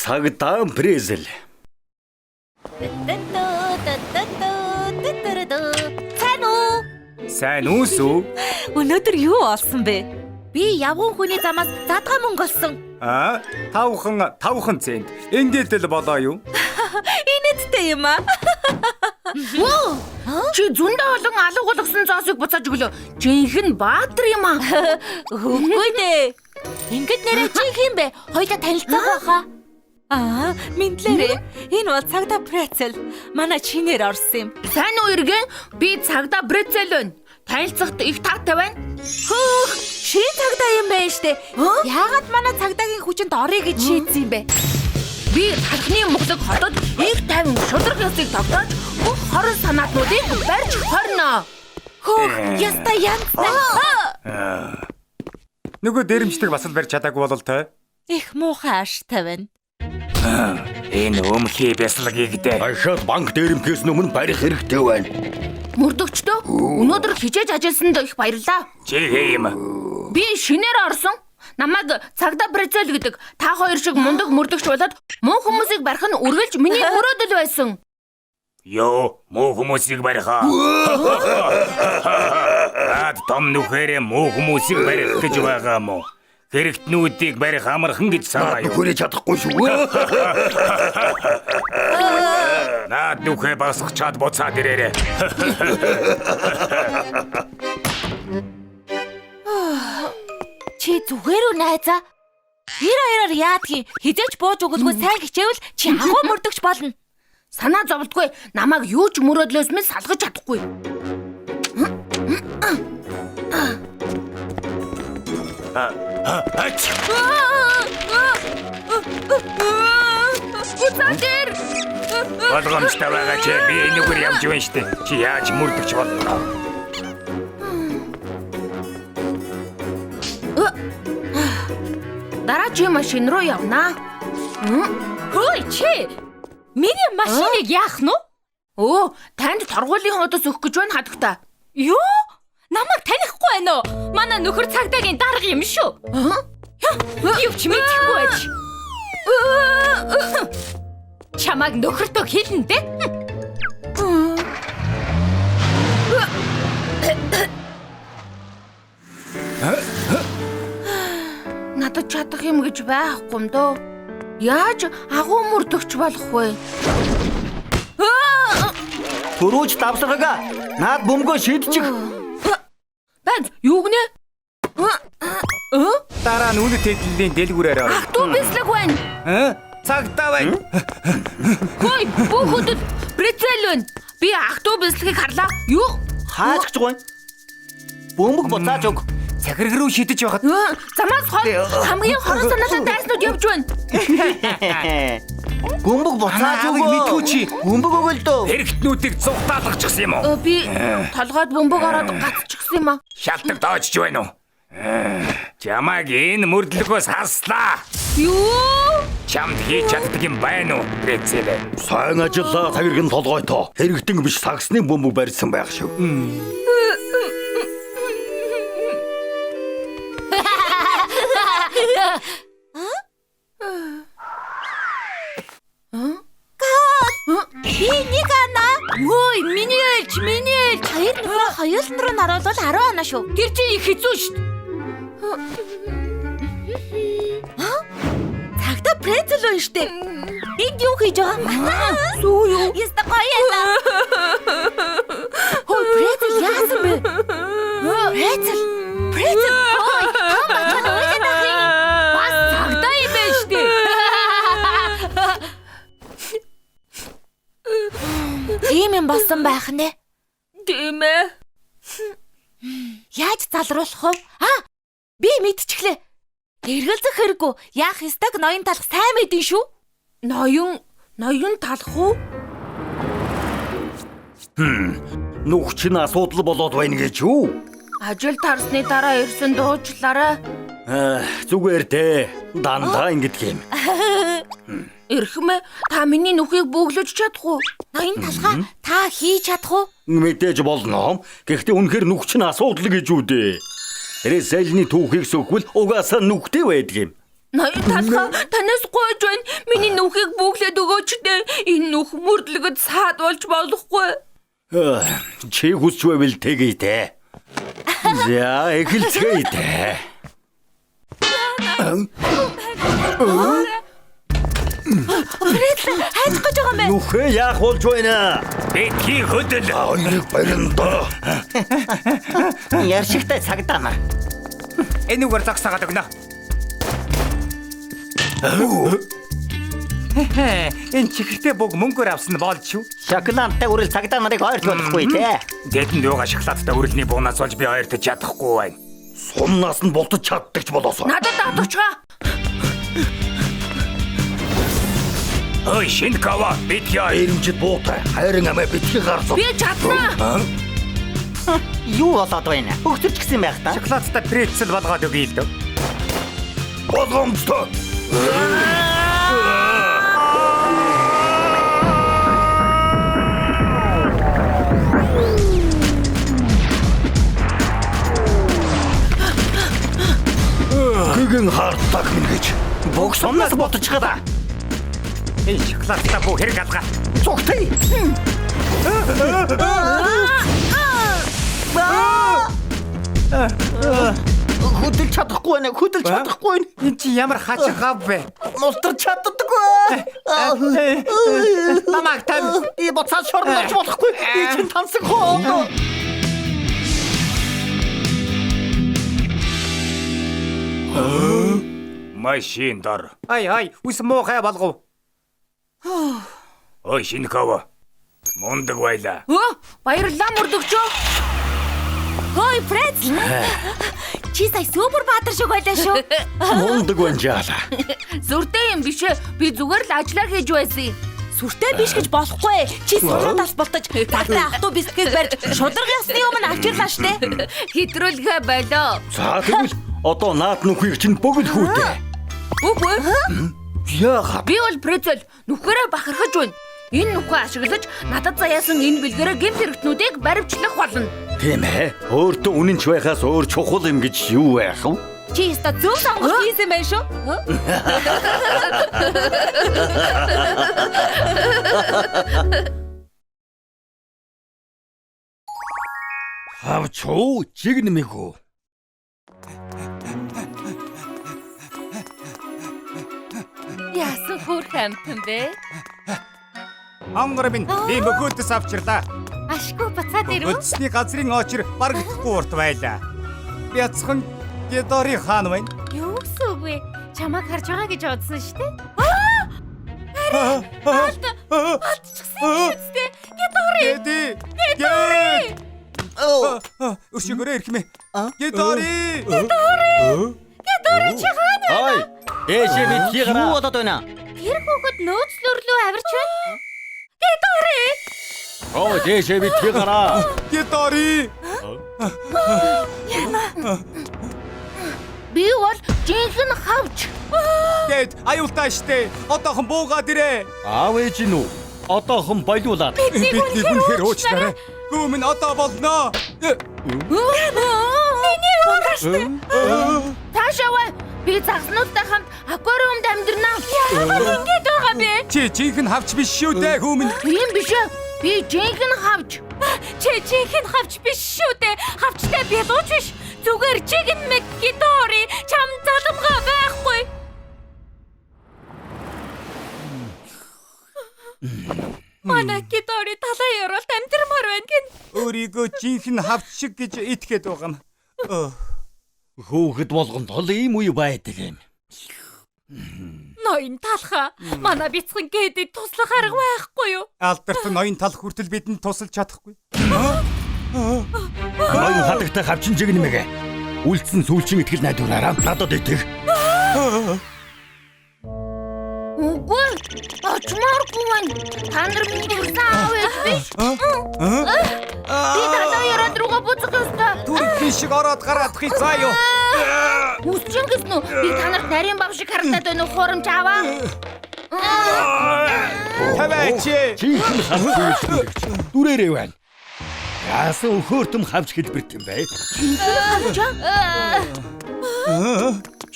Цагдаа Брезил. Сайн үсүү? Өнөөдөр юу олсон бэ? Би явган хүний замаас задгаа мөнгө олсон. Тавхан цент. Ингээд л болоо юу? Инээдтэй юм аа. Чи зөндөө олон алга болгосон зоосыг буцааж өглөө. Жинхэнэ баатар юм аа. Үгүй дээ. Ингээд нэрээ чи юм бэ? Хоёулаа танилцах байхаа. Мэдлээрээ. Энэ бол цагдаа Брецел. Манай чинээр орсон юм. Сайн уу иргэн? Би цагдаа Брецел байна. Танилцахад их таатай байна. Хөөх, шин цагдаа юм байна штэ. Яагаад манай цагдаагийн хүчинд орё гэж шийдсэн юм бэ? Би талхны мөглөг хотод их тайван шудраг ёсыг тогтоож бүх хорон санаатнуудыг барьж хорно. Хөөх, яста янзтай. Нөгөө дээрэмчдэг бас л барьж чадаагүй болол той. Их муухай ааштай байна. Энэ өмхий бясалгыг дээ. Ахаад банк дээрэмхээс өмнө барих хэрэгтэй байна. Мөрдөгчдөө өнөөдөр хичээж ажилласанд их баярлаа. Чи юм. Би шинээр орсон. Намайг цагдаа Брецел гэдэг та хоёр шиг мундаг мөрдөгч болоод муу хүмүүсийг барих нь үргэлж миний мөрөөдөл байсан. Йоо, муу хүмүүсийг барихаа. Том нүхээрээ муу хүмүүсийг барих гэж байгаа мó. Хэрэгтнүүдийг барих амархан гэж санаа юу? Хүрэж чадахгүй шүү. Наад нүхээ басгачаад буцаад ирээрээ. Чи зүгээр үү найзаа? Хоёроор яадгийн хизээч бууж өгөлгүй сайн хичээвэл чи агуу мөрдөгч болно. Санаа зовлтгүй намайг юу ч мөрөөдлөөс минь салгаж чадахгүй. Үзээдэр. Болгоомжтой байгаа чи би энэгээр явж байна штэ. Чи яаж мөрдөгч болно? Дараагийн машин руу явнаа. Хөөе чи. Миний машиныг яах нь? Өө, танд торгуулийн хотоос өгөх гэж байна хадагта. Юу? Намайг танихгүй байна уу? Манай нөхөр цагдаагийн дарга юм шүү. Юу ч мэдэхгүй байж. Чамайг нөхөртөө хэлнэ дээ. Надад чадах юм гэж байхгүй юм дөө. Яаж агуу мөрдөгч болох вэ? Төрөөж давсаргаа. Наад бөмбөгөө шийдчих. Банд юу гинэ? Дараа нь үнэт хэдлийн дэлгүүрээр орё. Ах トゥ бэслэг байна. Цагдаа байна. Хөөе, бүхэдэд Брецел байна. Би ах トゥ бэслэгийг харлаа. Юу? Хааж гэж байна. Бөмбөг буцааж өг. Захираг руу шидэж байхад Замаас хол хамгийн хорон санаатай дайснууд явж байна. Бөмбөг буцааж өг. мэдгүй чи. Бөмбөг өгөл дөө. хэрэгтнүүдийг цугтаалгачихсан юм уу? Би толгойд бөмбөг ороод гацчихсан юм аа. Шалтак доожж байна уу? Чамайг энэ мөрдлөгөөс хаслаа. Юу? Чамд хийж чаддаг юм байна уу? Брецел. Сайн ажиллаа цагиргэн толгойтой. Хэрэгтэн биш сагсны бөмбөг барьсан байх шүү. Би нэг анаа. Ой, миний ээлж. Хоёр нөхөр хоёуланд руу наруулвал 10 анаа шүү. Тэр чинь их хэцүү шүү дээ. Цагдаа Брецел байна штэ. Энд юу хийж байгаа? Сүү юу? Яста гоё яа. Хөө Брецел яасан бэ? Брецел. Ой, хамаатай ойлоо. Бас цагдаа юм байна шүү дээ. Тийм юм болсон байх нэ. Тийм ээ. Яаж залруулах вэ? Би мэдчихлээ. Эргэлзэх хэрэггүй. Яах ёстойг ноён талах сайн мэдэн шүү. Ноён талах уу? Нүх чинь асуудал болоод байна гэж юу? Ажил тарсны дараа ирсэн дуучлаарай. Зүгээр дээ. Дандаа ингэдэг юм. Эрхмэ, та миний нүхийг бөглөж чадах уу? Ноён талхаа та хийж чадах уу? Мэдээж болно. Гэхдээ үнэхээр нүх чинь асуудал гэж үү дээ. Брецелний түүхийг сөхвөл угаасаа нүхтэй байдаг юм. Ноён талхаа танаас гойж байна. Миний нүхийг бүглээд өгөөч дээ. Энэ нүх мөрдлөгөд саад болж болохгүй. Чи хүсч байвал тэгье дээ. За, эхэлцгээе дээ. Прецел хайж гэж байгаа юм бэ? Нүхээ яах болж байна? Битгий хөдөл. Хоёрыг барина. Яршигтай цагдаа нар. Энэгээр загсаагаад өгнө. Энэ чихртэй бүг мөнгөөр авсан болж шүү. Шоколадтай үрэл цагдаа нарыг ойрч болохгүй те. Дэдэн дууга шоколадтай үрэлний буунаас болж би ойртож чадахгүй байна. Сумнаас нь болтож чаддагч болоосоо. Надад давтагчгаа. Ой, Шинкава, бит яа. Ирэмжид буутай. Хайрын амиа битгий гарсан. Би чадна. Юу болоод байна? Хөгтөрч гисэн байх та. Шоколадтай прецел болгоод өгье л дөө. Болгоомжтой. Гэгэн хартаг минь гэж. Бүх сумнаас ботож чадаа. Энэ шоколадтай бүх хэрэг алгаа. Цогтой. Хөдөлж чадахгүй байна. Хөдөлж чадахгүй байна. Энэ чи ямар хачгав бэ? Мултарч чаддаггүй. Намайг тань. И боцаа шорнож болохгүй. Би чинь тансаг хоо. Машин дор. Ай, ус муухай болгов. Ой, Шинкава. Мундаг байла. Баярлалаа мөрдөгчөө. Хой, Прецел. Чи сая супер баатар шиг байлаа шүү. Мундаг байна жаала. Зүртэй юм биш ээ. Би зүгээр л ажиллаа хийж байсан. Сүртэй биш гэж болохгүй. Чи сураад албалтаж тагтаа ахтуу бискийг барьж шударга ясны өмнө авчирлаа штэ. Хэтрүүлгээ болоо. За тэгвэл одоо наад нүхийг чинь бөгөл хүүтэй. Үгүй. Яагаад? Би бол Прецел нүхээрээ бахархаж байна. Энэ нүхээ ашиглаж надад заяасан энэ бэлгэрээ гэмт хэрэгтнүүдийг баривчлах болно. Тийм ээ. Өөртөө үнэнч байхаас өөр чухал юм гэж юу байх вэ? Чи өстө зөв сонголт хийсэн байх шүү. Хавчуу чигнэмэхүү. Яасан хөөр хамтан бэ? Ангар минь би мөхөөдөс авчирлаа. Ашгүй бацаад ирв. Өдсний газрын очир барагдахгүй урт байлаа. Бяцхан Гедори хаан байна. Юу гэсэн үг вэ? Чамайг харж байгаа гэж бодсон шүү дээ. Алдчихсан. Гедори. Гедори. Өшигөрөө ирэх мэ. Гедори. Гедори чи хаана? Ой, ээшээ битгий Юу гараа. болоод байна? Тэр хүүхэд нөөцлөрлөө авирч байна. Гедори. Оо, ээшээ битгий гараа. Гедори. Би бол жинхэнэ хавч. Гэт аюултай штэ. Одоохон буугаад ирээ. Аав ээж нь үү? Одоохон болиулаад. Бидний үнэхээр уучлаарай. Гүмэн одоо болно. Миний уураштай. Таашаа би загснуудтай хамт аквариумд амьдрнаа. Яагаад ингэж байгаа бэ? Чи жинхэнэ хавч биш шүү дээ гүмэн. Тийм биш ээ. Би жинхэнэ хавч. Чи чихэн хавч биш шүү дээ. Хавчтай би лууч биш. Зүгээр чигэн мэг Гедори чам заламгаа байхгүй. Манай Гедори талаа яралт амтэрмаар байна гин. Өөрийгөө жинхэнэ хавч шиг гэж итгээд байгаа юм. Хүүхэд болгонд тол ийм үе байдаг юм. Ноён талха. Манай бяцхан Гэдэд туслах арга байхгүй юу? Алдарт ноён тал хүртэл бидэнд тусалж чадахгүй. Ноён хадагтай хавчин чигнэмэг. Үлдсэн сүүлчийн итгэл найдвараараа надад итэх. Үгүй. Очмааргүй байна. Та нар миний хүрсэн аав ээж биш. Би талаа яраад руугаа буцах ёстой. Түрх шиг ороод гараад хий заа юу. Үсчингээс нөө би та нарт нарийн бав шиг харагдаад байна уу хурамч аваа. Таваач. Чихэн хавч дүрээрээ байна. Яасан өхөөртөм хавч хэлбэрт юм бэ?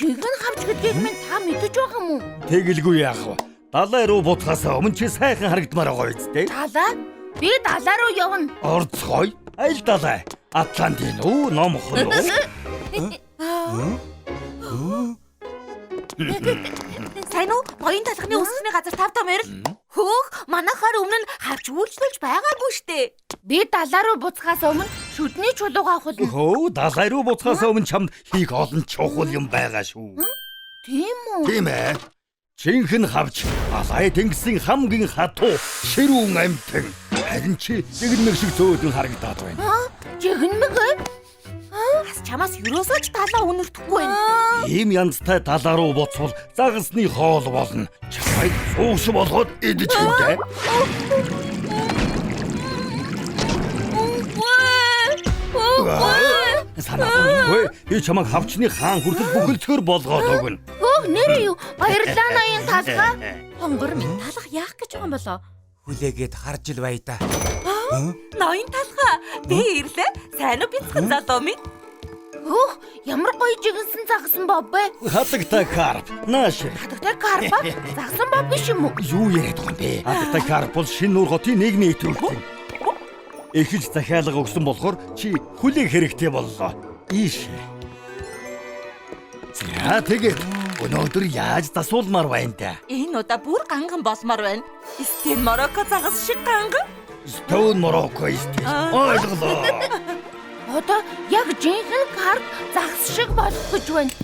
Жигэн хавч гэдгийг минь та мэдэж байгаа юм уу? Тэгэлгүй яах вэ? Далай руу бутахаас өмнө чи сайхан харагдмаар байгаа үстэй. Далаа? Би далаа руу явна. Орцгой. Аль далай? Атлантын уу, Номхон уу? Сайн уу? Ноён талхны өсгөний газар тавтам ярил. Хөөх, манайхаар өмнө нь хавч үйлчлүүлж байгаагүй штэ. Би далаа руу буцахаас өмнө шүдний чулуугаа авахулна. Хөө, далай руу бутахаас өмнө чамд хийх олон чухал юм байгаа шүү. Тийм үү? Тийм ээ. Жинхэнэ хавч Алай тэнгисийн хамгийн хатуу ширүүн амьтан. Харин чи зэгнэг шиг зөөлөн харагдаад байна. Жигэн мэг? Бас чамаас юусоо ч талаа үнэртэхгүй байна. Ийм янзтай далаа руу буцвал загасны хоол болно. Чамайг сууш болгоод идэж хэмтэй. Санаагүй. Би чамайг хавчны хаан хүртэл бүхэлдгээр болгоод өгнө. Хөөх нэр юу? Баярлалаа ноён талхаа. Хонгор минь талах яах гэж байгаа юм болоо? Хүлээгээд харж ил бай та. Ноён талхаа. Би ирлээ. Сайн уу бяцхан залуу минь? Хөөх ямар гоё жигэнсэн загсан бов бэ? Хатагтай карп. Нааш. Хатагтай карпа загсан бов биш юм уу? Юу яриад байгаа юм бэ? Хатагтай карп бол шинэ нур хотын нэгний идэвхтэй. Эхэлж захиалга өгсөн болохоор чи хүлээх хэрэгтэй боллоо. Ийш. За тэгээд өнөөдөр яаж засуулмаар байна та? Энэ удаа бүр ганган болмоор байна. Стен Марокко загас шиг ганган. Stone Morocco истэ. Ойлголоо. Одоо яг жинхэнэ карп загас шиг болох гэж байна.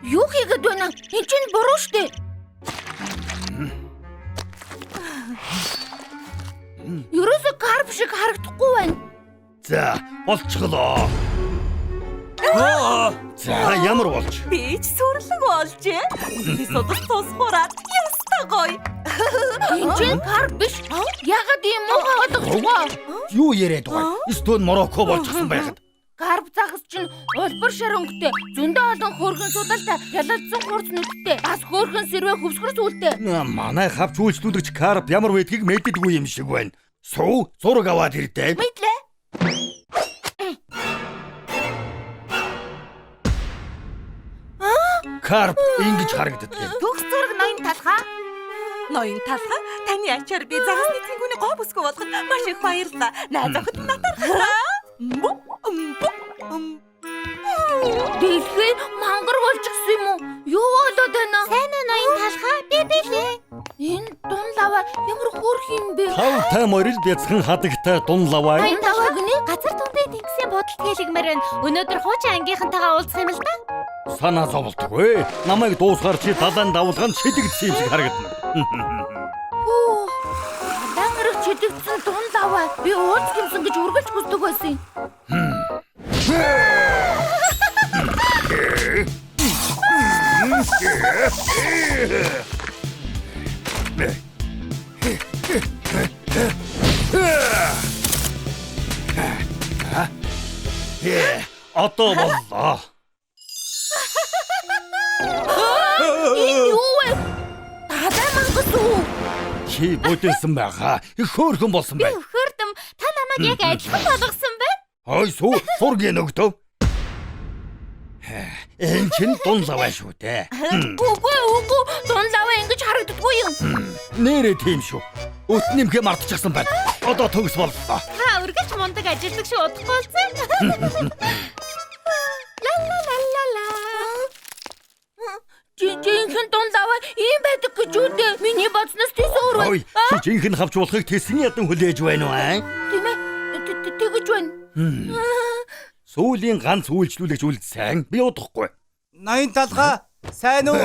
Юу хийгээд байна? Энд чинь буруу штэ. Ерөөсө карп шиг харагдахгүй байна. За, болчихлоо. За, ямар болж? Би ч сүрлэг болжээ. Би содос тусгураад ястаа гоё. Энд чинь карп биш. Ягаад ийм муу хаалгах вэ? Юу яриад байгаа? Stone Morocco болчихсон байхад. Карп загас чинь улбар шар өнгөтэй, зөндөө олон хөөрхөн судалтай, ялалцсан хурц нүдтэй, бас хөөрхөн сэрвэ хөвсгөр сүлтэй. Манай хавч үйлчлүүлэгч карп ямар байдгийг мэддэггүй юм шиг байна. Суу, зураг аваад ирдээ. Мэдлээ. Карп ингэж харагддаг. Төгс зураг ноён талхаа. Ноён талхаа, таны ачаар би загасны цэнгүүний гоо бүсгүй болгох маш их баярлалаа. Найз охид натархаа. Дэлхий мангар болчихсон юм уу? Юу болоод байна? Сайн уу ноён талхаа? Би билээ. Энэ дун лава ямар хөөрх юм бэ? Тавтай морил бяцхан хадагтай дун лаваа. Ноён лава гинэ? Газар тундын тэнгисийн бодолт хэлгмээр байна. Өнөөдөр хуучин ангийнхантайгаа уулзах юм л да. Санаа зовлтгүй. Намайг дуусгаар чи далайн давлгаанд шидэгдсэн юм шиг харагдана. Дангэрэг чидэгдсэн дун лава. Би уулз гимсэн гэж үргэлж хүсдэг байсан. Одоо боллоо. Энэ юу вэ? Далай мангас уу? Чи бүдэлсэн байгаа. Их хөөрхөн болсон байна. Хөрдөм та намайг яг адилхан болгосон байна. Хой суу, сургийн өгдөө. Энэ чин дун лаваа шүү дээ. Үгүй дун лава ингэж харагддаггүй юм. Нэрээ тийм шүү. Өт нэмхэ мартчихсан байна. Одоо төгс боллоо. Та үргэлж мундаг ажилдаг шүү удахгүй болсон. Жинхэнэ дун лава ийм байдаг гэж үдээ. Миний бодсноос тийс өөр байна. Ой, чи жинхэнэ хавч болохыг тэсний ядан хүлээж байна уу? Тийм ээ. Тэгэж байна. Сүүлийн ганц үйлчлүүлэгч үлдсэн. Би удахгүй. Ноён талхаа сайн уу?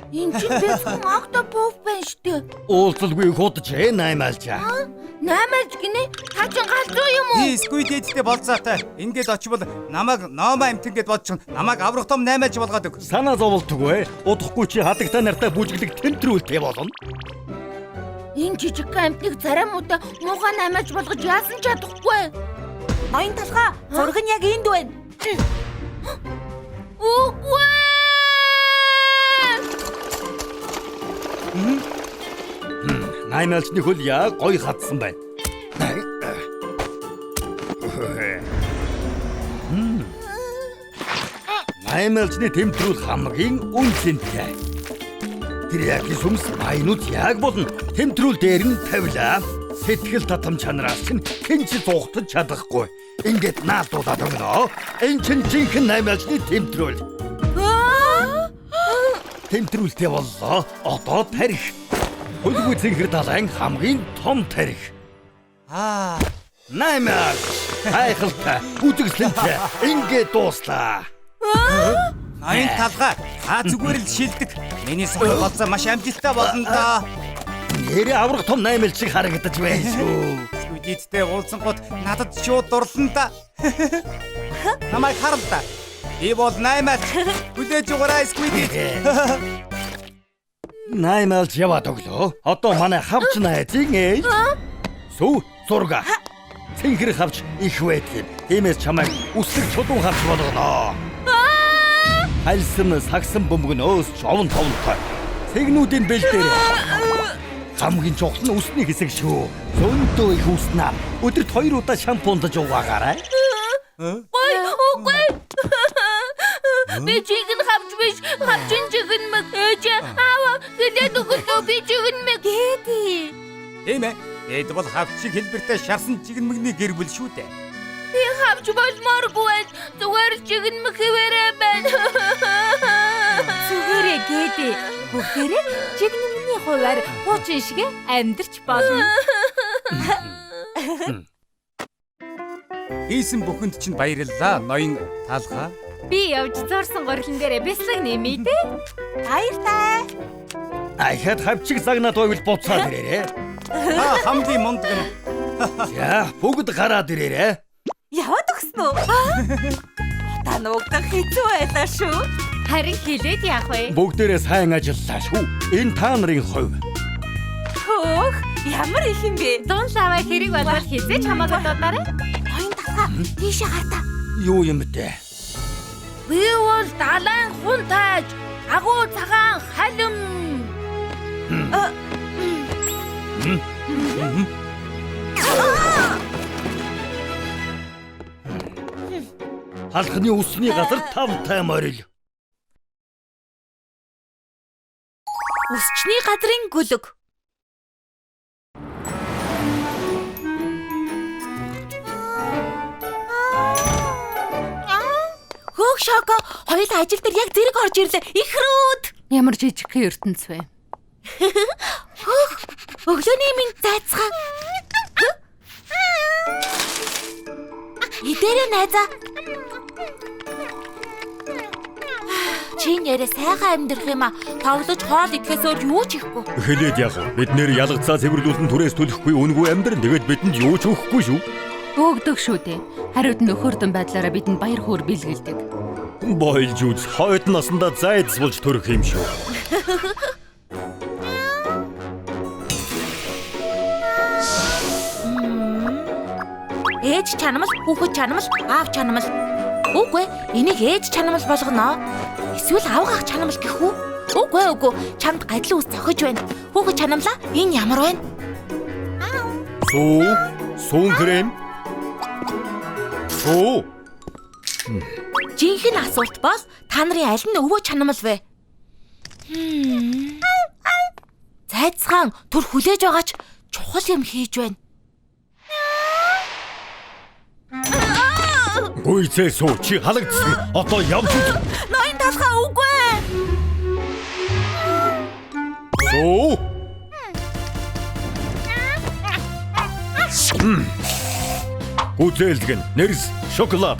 Энд чинь бяцхан октопус байна штэ. Уулзалгүй худж наймаалчаа. Наймалж гинэ? Та чинь галзуу юм уу? Би скүйдэдтэй болцоотой. Ингээд очивол намайг ноомоо амтэн гэд бодчихно. Намайг аврах том наймаалж болгоод өг. Санаа зовлтгүй. Удахгүй чи хадагтай нартай бүжиглэг тэмдрүүлтэй болно. Энэ жижиг амтныг заримудаа муухай наймаалж болгож яасан ч чадахгүй. Ноён талхаа, зураг нь яг энд байна. Үгүй! Наймаалчны хөл яг гоё хатсан байна. Наймаалчны тэмдрүүл хамгийн үнцэнтэй. Тэр яг сүмс майнууд яг болно. Тэмдрүүл дээр нь тавилаа. Сэтгэл татам чанараас чинь хинч зугтаж чадахгүй. Ингээд наадуулаад өгнө. Энэ чинь жинхэнэ наймаалчны тэмдрүүл. Тэмдрүүлтэй боллоо. Одоо тарих. Хөлгүй цэнхэр далайн хамгийн том тарих. Наймаалч хайхалтай үзэгсэлэнтэй ингээд дууслаа. Ноён талгаа зүгээр л шилдэг. Миний сохол болцоо маш амжилттай болно доо. Нэрээ аврах том наймаалч шиг харагдаж байна шүү. Сквидтэй уулзсангууд надад шууд дурлан да. Намайг харал да. Би бол наймаалч. Хүлээж угаарай Сквид. Наймаалч яваад өглөө. Одоо манай хавч найзын ээж. Сүү зурга. Цэнхэр хавч их байдаг. Тиймээс чамайг үсэг чулуун хавч болгоно. Хальсан сагсан бөмбөгнөөс жовн товнтой. Цэгнүүдийн бэл дээр. Хамгийн чухал нь үсний хэсэг шүү. Зөндөө их үснэ. Өдөрт 2 удаа шампундаж уугаарай. Үгүй. Би чигэн хавч биш. Хавчин чигэн мэг. Ээж аава гэлээд өгөлөө би чигэн мэг. Гээди. Тийм ээ. Эд бол хавчиг хэлбэртэй шарсан чигнэмэгний гэр бүл шүү дээ. Би хавч болмооргүй. Зүгээр чигэн мэг хэвээрээ байна. Зүгээрээ гээди. Бүгдээрээ чигнэмний хуваар хуучин шиг амьдарч болно. Хийсэн бүхэнд чинь баярлалаа. Ноён талгаа. Би явж зорсон горлон дээр бяцлаг нэмээ дээ. Баяртай. Ахад хавчиг загнаад байвал буцаад ирээрээ. Хамгийн мундаг нь. За бүгд гараад ирээрээ. Яваад өгсөн үү? Та нуугдах хэцүү байлаа шүү. Харин хилээд яах вэ? Бүгдээрээ сайн ажиллаа шүү. Энэ та нарын хувь. Хөөх, ямар их юм бэ? Дун лаваа хэрэг болоод хизээч хамаагүй дуудаарай. Ноён талгаа тийшээ гартаа. Юу юм бэ? Би бол далайн хун тааж, агуу цагаан халим. Халхны усны газар 5 тайморил. Үсчний газрын гүлэг. Хөөх шоко, хоёулаа ажил дээр яг зэрэг орж ирлээ. Ихрүүд. Ямар жижигхэн ертөнц вэ? Хөөх, өглөөний минь зайцхан. Идэрэ найзаа. Чи нэрээ сайхан амьдрах юм а. Тоглож хоол идэхээс өөр юу ч ихгүй. Хэлээд яг бид нэр ялгцаа цэвэрлүүлэн түрээс төлөхгүй үнгүй амьдран тэгээд бидэнд юу ч өгөхгүй шүү. Өөгдөг шүү дээ. Хариуд нь нөхөрдөн байдлаараа бидэнд баяр хөөр бэлгэлдэг. Бойлж үз хойд насандаа зайц болж төрөх юм шүү. Ээж чанамал, хүүхэд чанамал, аав чанамал. Үгүй, энийг ээж чанамал болгоно. Эсвэл аавгаах чанамал гэх үү? Үгүй, чамд гадлын ус цохиж байна. Хүүхэд чанамлаа, энэ ямар байна? Суун крем. Жинхэнэ асуулт бол та нарын аль нь өвөө чанамал вэ? Зайцхан түр хүлээж байгаач чухал юм хийж байна. Гүйцээ суу чи халагдсан. Одоо явж үз. Ноён талхаа үгүй. Суу. Үтэлгэн нэрс шоколад.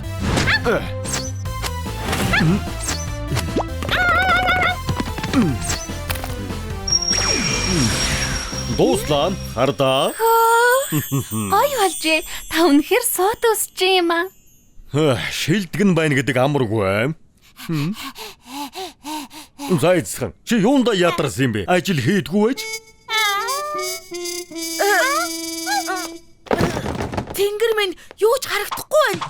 Дуслаа хардаа. Гой болжээ. Та үнэхээр сууд өсч юм аа. Шилдэгэн байна гэдэг амаргүй. Зайцхан чи юунда ядарсан юм бэ? Ажил хийдгүү байж? Тэнгэр минь юу ч харагдахгүй байна.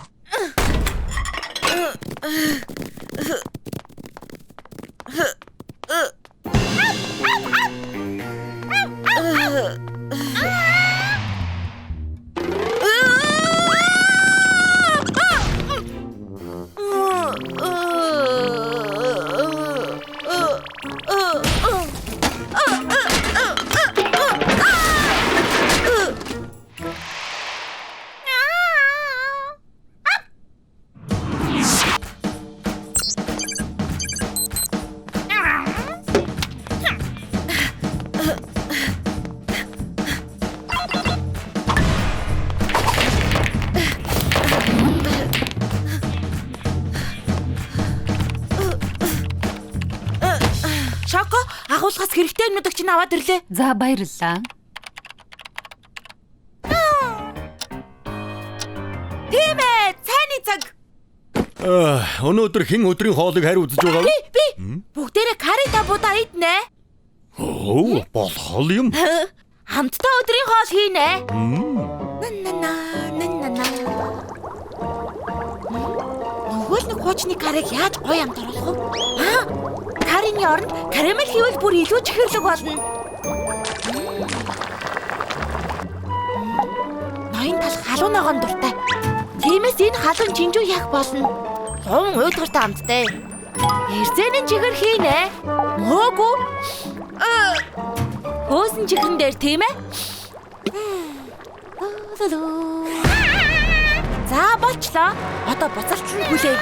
Шоко, агуулгаас хэрэгтэй юмнуудыг чинь аваад ирлээ. За баярлалаа. Тийм ээ, цайны цаг. Өнөөдөр хэн өдрийн хоолыг хариуцж байгаа вэ? Би бүгдээрээ карита будаа иднэ. Оо, болох юм. Хамтдаа өдрийн хоол хийнэ. Нөгөө нэг хуучны кариг яаж гоё амт оруулах вэ? Карины оронд карамель хийвэл бүр илүү чихэрлэг болно. Ноён тал халуун ногоон дуртай. Тиймээс энэ халуун чинжүү яах болно? Луун уйдгартай амттай. Эрзэнэн чихэр хийнэ. Мөөгүй. Хөөсөн чихрэн дээр тийм ээ? За болчлоо. Одоо буцалтлан хүлээе.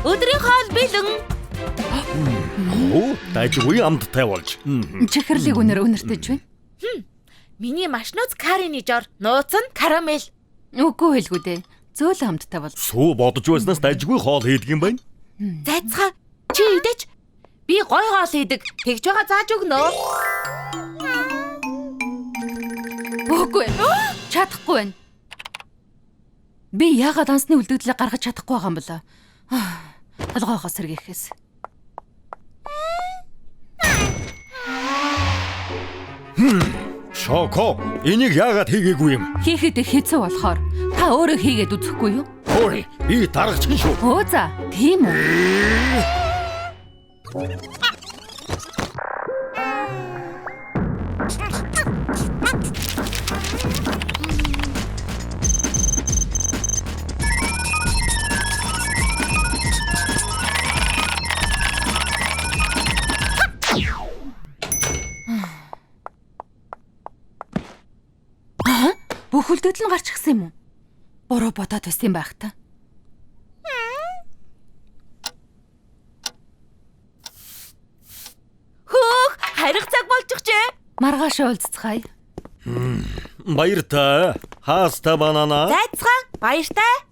Өдрийн хоол бэлэн. Оо, дайжгүй амттай болж. Чихэрлэг өнөртөж байна. Миний маш нууц карины жор, нууц нь карамель. Үгүй хэлгүй дээ. Зөөлөн амттай бол. Сүү бодож байснаас дайжгүй хоол хийдэг юм байна. Зайцгаа чи идэж. Би гой хоол хийдэг. Тэгж байгаа зааж өгнө. Үгүй. Чадахгүй байна. Би яагаад дансны үлдэгдлээ гаргаж чадахгүй байгаа юм болоо? Толгоогоо сэргээхээс. Шоко, энийг яагаад хийгээгүй юм? Хийхэд хэцүү болохоор та өөрөө хийгээд үзэхгүй юу? Ой, би даргачин шүү. Оо за, тийм үү? Бүх үлдэгдэл нь гарч гисэн юм уу? Буруу бодоод байсан байх та. Хөөх, харих цаг болчихжээ. Маргааш уулзцгаая. Баяр та. Хааста банана. Зайцгаа баяртай.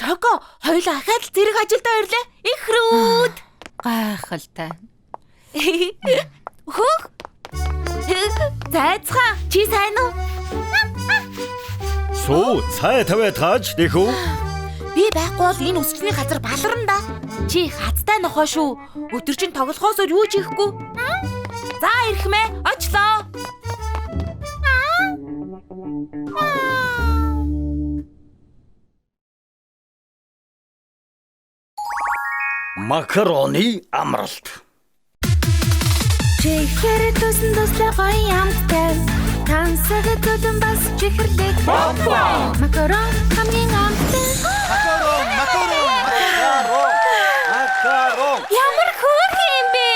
Шоко, хоёулаа ахаад л зэрэг ажилдаа ирлээ. Их рүүд. Гайхалтай. Хөөх. Зайцгаа чи сайн уу? Сүү, цай тавиад тааж дэх үү? Би байхгүй бол энэ үсчний газар баларна да. Чи хацтай нохоо шүү. Өдөр чин тоглохоос өөр юу ч хийхгүй. За ирхмээ, очлоо. Макароны амралт. Чихэр тусан туслах гоё амттай. Тансаг төлөн бас чихэрлэг. Макарон хамгийн амттай. Макарон. Ямар хөөрхөн юм бэ?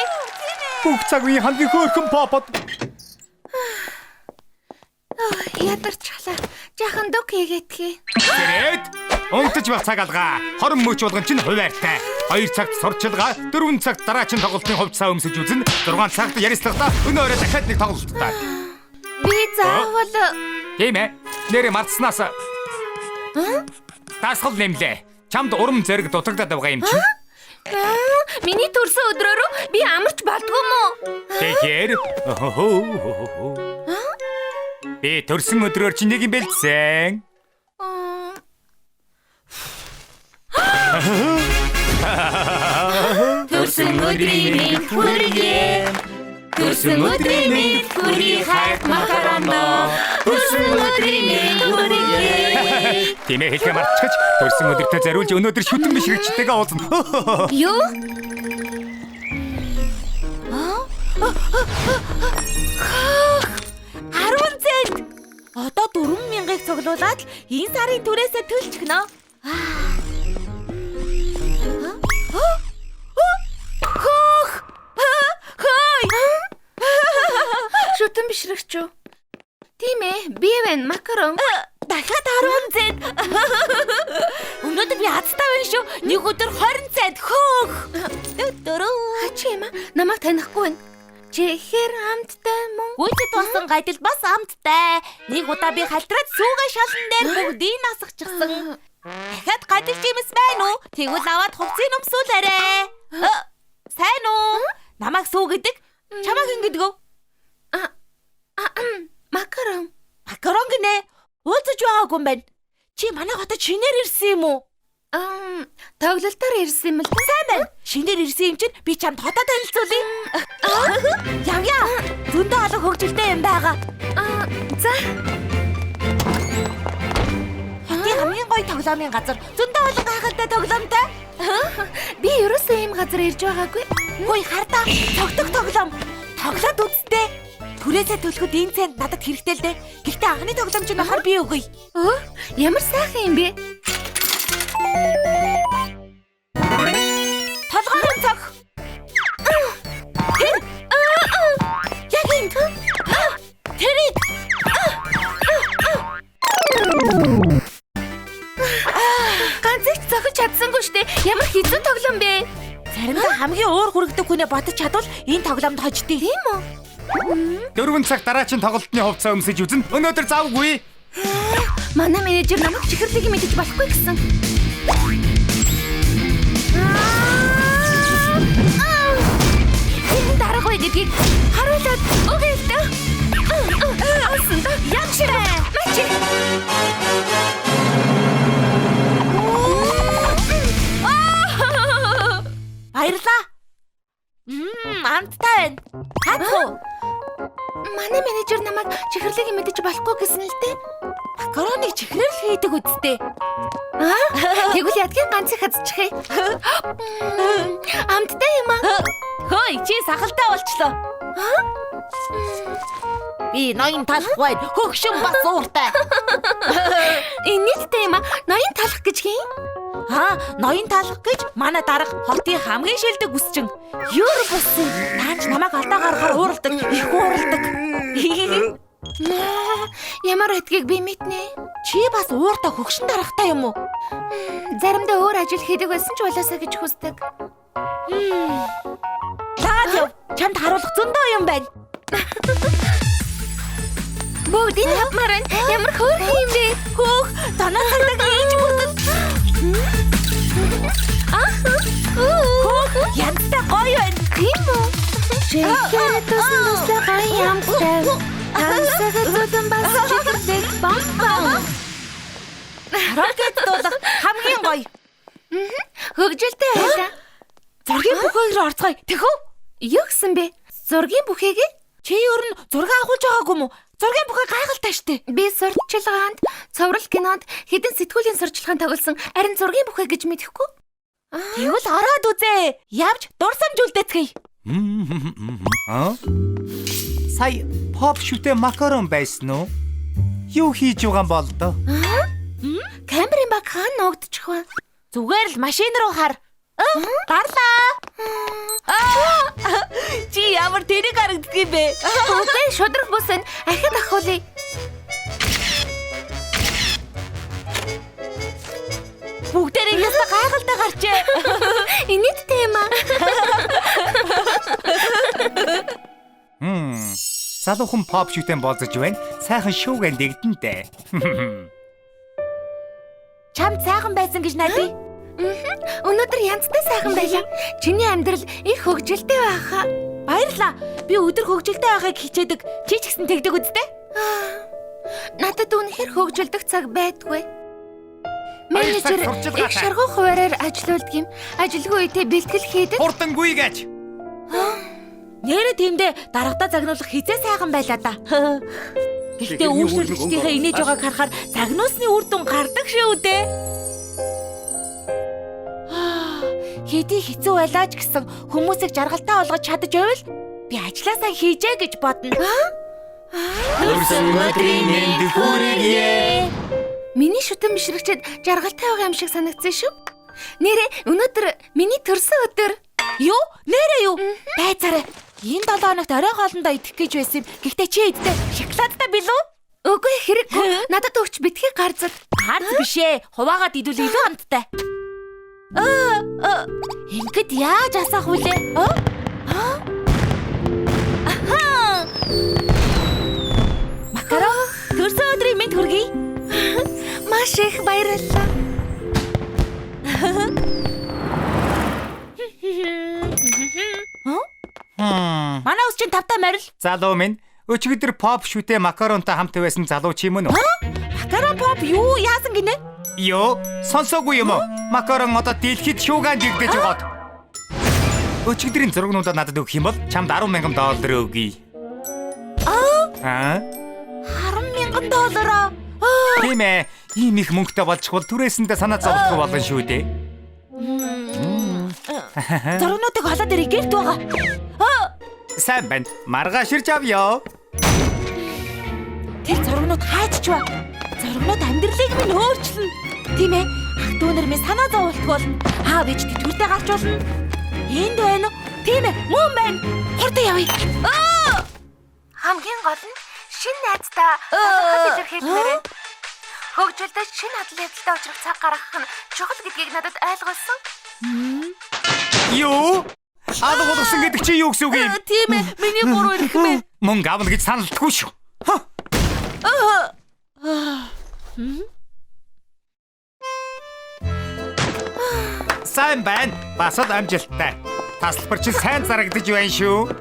Бүх цаг үеийн хамгийн хөөрхөн попот. Ядарчлаа. Жахан дөг хийгээдхий. Тэрэд унтаж байх цаг алгаа. Хорон мөч болгон чинь хуваартай. 2 цагт сурчилгаа, 4 цагт дараачин тоглолтын хувцас өмсөж үзэн, 6 цагт ярилцлагатаа өнөө өрөө дахиад нэг тоглолттой. Би заавал Тийм ээ. Нэрээ мартснаас. Тасгал нэмлээ. Чамд урам зэрэг дутагдаад байгаа юм чинь. миний төрсөн өдрөөрөө би амарч бaldгүй мó. Тэгэхээр би төрсөн өдрөөр чи нэг юм бэлдсэн. Төрсөн өдрийн хүргэе. Төрсөн өдрийн минь хүрий хайр макароно. Төрсөн өдрийн минь хүрий. Тэмээ хэлхээ мартчихж төрсөн өдөртөө зариулж өнөөдөр шүтэн бишрэгчтэйгээ уулзна. Юу? 10 цент. Одоо 4,000-ыг цуглуулад энэ сарын түрээсээ төлж гэнэ. Шүтэн бишрэгч үү? Тийм ээ, би байна, макарон. Дахиад 10 цент. Өнөөдөр би азтай байна шүү. Нэг өдөр 20 цент. Хөөх. Хачи юм аа. Намайг танихгүй байна. Чихэр амттай мөн. Гүйцэд болсон гайдал бас амттай. Нэг удаа би халтраад сүүгээ шалан дээр бүгдийг насгачихсан. Дахиад гайдал жимс байна уу? Тэгвэл аваад хувцсыг өмсүүлээрэй. Сайн уу? Намайг сүү гэдэг. Чамайг ингэдэг үү? Макарон. Макарон гинэ. Уулзаж байгаагүй юм байна. Чи манай хотод шинээр ирсэн юм уу? Тоглолтоор ирсэн юм л да. Сайн байна. Шинээр ирсэн юм чинь би чамд хотоо танилцуулъя. Явъя. Зөндөө олон хөгжилтэй юм байгаа. За. Хотын хамгийн гоё тоглоомын газар. Зөндөө олон гайхалтай тоглоомтой. Би ерөөсөө ийм газар ирж байгаагүй. Хөөе хардаа. Тогтох тоглоом. Тоглоод үзтээ. Түрээсээ төлөхөд энэ цент надад хэрэгтэй л дээ. Гэхдээ анхны тоглоом чинь нөхөр би өгье. Ямар сайхан юм бэ? Толгойн цаг. Яг энэ. Тэрийг. Ганц их зохиж чадсангүй штэ. Ямар хэцүү тоглоом бэ? Заримдаа хамгийн уур хүрэгдэг хүнээ бодож чадвал энэ тоглоомд хождъё. Тийм үү? 4 цаг дараагийн тоглолтны хувцас өмсөж үзэн. Өнөөдөр завгүй. Манай менежер намайг чихэрлийг мэдэж болохгүй гэсэн. Энэ дараагүй гэдгийг харуулад өгье л дээ. Асан да. Ягшрэ. Мачи. Баярлаа. Амттай байна. Хатуу. Манай менежер намайг чихэрлийг мэдэж болохгүй гэсэн л дээ. Макароныг чихрэл хийдэг үсттэй. Тэгвэл ядгийн ганцыг хазчихъя. Амттай юм аа. Хөөе, чи сахалтай болчлоо. Би ноён талах бай. Хөгшин бас ууртай. Инээлтэй юм аа. Ноён талах гэж хин? Ноён талах гэж манай дарга хотын хамгийн шилдэг үсчин. Юур болсон. Таач намайг алдаа гаргахаар ууралдаг. Их ууралдаг. Ямар эдгийг би мэднэ. Чи бас ууртай хөгшин дарахтай юм уу? Заримдаа өөр ажил хийдэг байсан ч болоосаа гэж хүсдэг. Лаад чамд харуулах зөндөө юм байна. Бүгдийг хавмаар байна. Ямар хөөрхөн юм бэ? Хөөх, танаа цагтаг ийж бүрдэн. Хөөх, янзтай гоё байна. Тийм үү? Чихэр туслаа гоё амтай. Хансага зүтэн бас чихэрдэг бамбам. Рокет дуулах хамгийн гоё. Хөгжилтэй байлаа. Зургийн бүхээ рүү орцгоё. Тэхүү? Юу гэсэн бэ? Зургийн бүхээг? Чи өөр нь зураг авахулж байгаагүй мó? Зургийн бүхээ гайхалтай штэ. Би сурталчилгаанд, цоврал кинонд хэдэн сэтгүүлийн сурчлагын тоглосон. Харин зургийн бүхээ гэж мэдэхгүй. Тэгвэл ороод үзээ. Явж дурсамж үлдээцгээе. Сая pop шүтэ макарон байсан уу? Юу хийж байгаа юм бол доо? Камерын баг хаан нуугдчих ба. Зүгээр л машин руу хар. Гарлаа. Чи ямар тэрэг харагддаг юм бэ? Үгүй шудраг бус байна. Ахид ахуулъя. Бүгдээрээ яста гайхалтай гарчээ. Инээдтэй юм аа. Залуухан pop шүтэн болзож байна. Сайхан шууган дэгдэнтэй. Чамд сайхан байсан гэж найдаа. Өнөөдөр янзтай сайхан байлаа. Чиний амьдрал их хөгжилтэй байхаа. Баярлаа. Би өдөр хөгжилтэй байхыг хичээдэг. Чи ч гэсэн тэгдэг үстэй. Надад үнэхээр хөгжилдөх цаг байдгүй. Менежер сурчлагаатай. их шаргуу хуваараар ажилуулдаг юм. Ажилгүй үедээ бэлтгэл хийдэг. Хурдангүй гэж. Нэрэ тиймдээ дарагдаа загнуулах хизээ сайхан байлаа да. Гэхдээ үйлчлэгчдийнхээ инээж байгааг харахаар загнуусны үр дүн гардаг шүү дээ. Хэдий хэцүү байлаа ч гэсэн хүмүүсийг жаргалтай болгож чадаж байвал би ажилласаа хийжээ гэж бодно. Хүрсэн өдрийн мэнд хүргэе. Миний шүтэн бишрэгчэд жаргалтай байгаа юм шиг санагдсан шүү. Нэрээ өнөөдөр миний төрсөн өдөр. Юу? Нэрээ юу? Байцаарай. Энэ 7 хоногт орой хоолндоо идэх гэж байсан юм. Гэхдээ чи идтээ шоколадтай билүү? Үгүй хэрэггүй. Надад өгч битгий гарзал. Гарц бишээ. Хуваагаад идвэл илүү амттай. Ингээд яаж асаах вүлээ? Макарон, төрсөн өдрийн мэнд хүргэе. Маш их баярлалаа. Манай ус чинь тавтай морил. Залуу минь өчигдөр поп шүтээ макаронтой хамт байсан залуу чи юм уу? Макарон поп юу яасан гинэ? Йоо, сонсоогүй юм уу? Макарон одоо дэлхийд шуугаан жигдэж байгаад. Өчигдрийн зургнуудаа надад өгөх юм бол чамд $10,000 өгье. $10,000. Тийм ээ. Ийм их мөнгөтэй болчихвол түрээсэндээ санаа зовлохгүй болно шүү дээ. Зургнуудыг холоод ирэх гэрт байгаа. Сайн байна. Маргааширч авъя. Тэр зургнууд хайчч ба. Зургнууд амьдралыг минь өөрчилнө. Тийм ээ. Ах дүүнэр минь санаа зовлтгүй болно. Аав ээж тэтгэвртэй гарч болно. Энд байна уу? Тийм ээ. Мөн байна. Хурдан явъя. Хамгийн гол нь шинэ найздаа хад илэрхийлмээрээ. Хөгжүүлдэж шинэ хадал явдалтай учрах цаг гаргах нь чухал гэдгийг надад ойлгуулсан. Юу? Алга болгосон гэдэг чи юу гэсэн үг юм? Тийм ээ. Миний буруу ирэх мэ. Мөнгө авна гэж саналтгүй шүү. Сайн байна. Бас л амжилттай. Тасалбар чинь сайн зарагдаж байна шүү.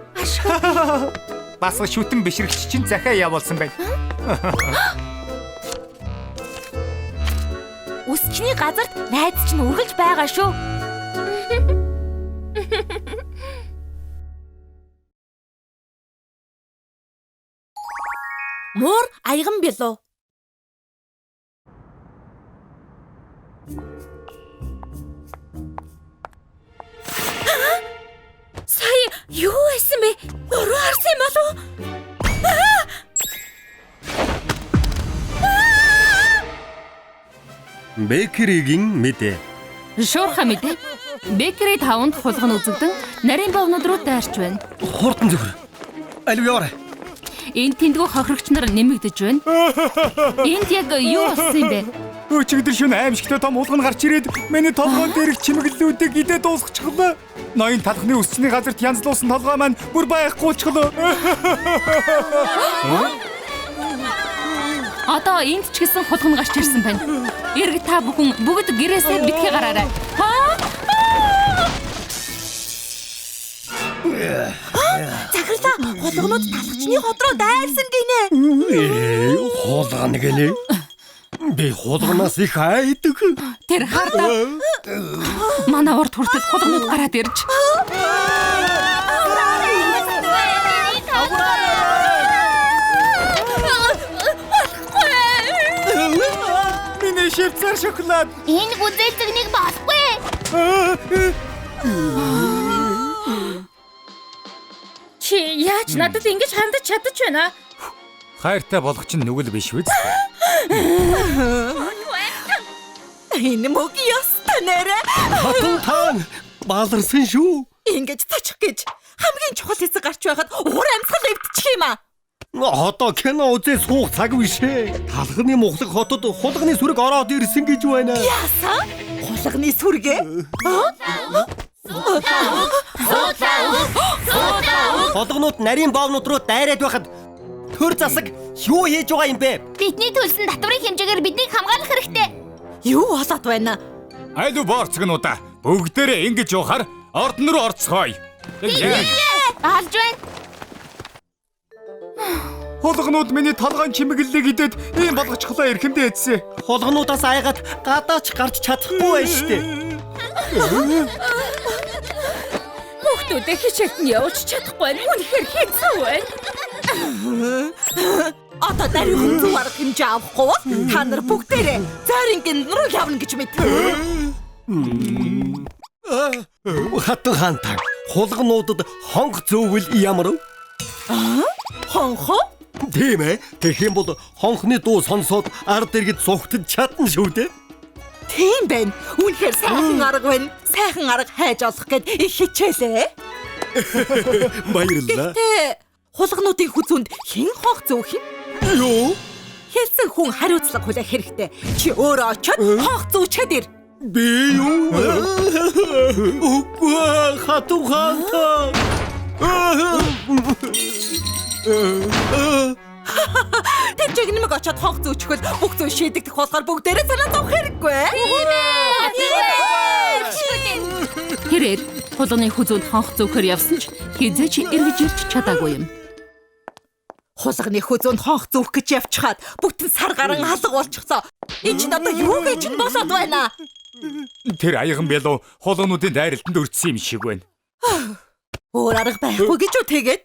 Бас шүтэн бишрэгч чинь захиа явуулсан байна. Үсчний газарт найз чинь үргэлж байгаа шүү. Мөр аяган билүү? Сая юу байсан бэ? Өрөө харсан юм болов? Бэкеригийн мэдээ. Шуурхай мэдээ. Бэкери 5-нд хулган үзэгдэн нарийн бовнууд руу дайрч байна. Хурдан зөвхөр. Алив яваарай. Энд тэндгүү хохирогч нар нэмэгдэж байна. Энд яг юу болсон юм бэ? Өчигдөр шөнө аимшигтай том уулган гарч ирээд миний толгойн дээрх чимэглэлүүдийг идээ дуусгачихлаа. Ноён талхны өсчний газарт янзлуулсан толгой маань бүр байхгүйчихлөө. Одоо энд ч гэсэн хулган гарч ирсэн байна. Эрг та бүхэн бүгд гэрээсээ битгий гараарай. Захирлаа хулганууд талхчны хот руу дайрсан гинэ. Хулгана гэлээ. Би хулганаас их айдаг. Тэр хардаа. Манай урд хүртэл хулганууд гараад ирж. Миний шивцэр шоколад. Энэ гүзэлцэгнийг болохгүй. Чи яаж надад ингэж хандаж чадаж байна? Хайртай болох чинь нүгэл биш үү? Энэ мөг ястаа нэрэ. Хатан таан бааларсан шүү. Ингэж тачих гэж хамгийн чухал хэсэг гарч байхад уур амьсгал эвдчих юм аа. Одоо кино үзээ суух цаг биш ээ. Талхны мухлаг хотод хулганы сүрэг ороод ирсэн гэж байна. Яасан? Хулганы сүргээ? Хулганууд нарийн боовнууд руу дайраад байхад төр засаг юу хийж байгаа юм бэ? Бидний төлсөн татврын хэмжээгээр биднийг хамгаалах хэрэгтэй. Юу болоод байна? Айлу борцгнуудаа бүгдээрээ ингэж явахаар ордон руу орцгоё. Алж байна. Хулганууд миний толгойн чимэглэлийг идээд ийм болгочихлоо эрхэмдээ эдсэн. Хулгануудаас айгаад гадаач гарч чадахгүй байж штэ. Мөх Хүүхдүүдээ хичээлд нь явуулж чадахгүй нь үнэхээр хэцүү байна. Одоо дараагийн зөв арга хэмжээ авахгүй бол та нар бүгдээрээ зайрын руу явна гэж мэд. Хатан хаантаа хулгануудад хонх зөөвөл ямар вэ? Хонхо? Тийм ээ. Тэгэх юм бол хонхны дуу сонсоод ард иргэд зугтаж чадна шүү дээ. Тийм байна. Үнэхээр сайхан арга байна. Сайхан арга хайж олох гээд их хичээлээ. Баярлалаа. Тэ хулгануудын хүзүүнд хэн хонх зөөх юм? Юу? Хэлсэн хүн хариуцлага хүлээх хэрэгтэй. Чи өөрөө очиод хонх зүүчээд ир. Би юу? Үгүй хатан хаантаа. Тэр чиг нэмэг очиод хонх зүүчихвэл бүх зүйл шийдэгдэх болохоор бүгдээрээ санаа зовох хэрэггүй. Тэрээр хулганы хүзүүнд хонх зөөхөр явсан ч хизээч эргэж ирч чадаагүй юм. Хулганы хүзүүнд хонх зүүх гэж явчихад бүтэн сар гарan алга болчихсоо. Энд чинь одоо юу гэж нь болоод байна? Тэр аяган бялуу хулгануудын дайралтанд өртсөн юм шиг байна. Өөр арга байхгүй гэж үү тэгээд?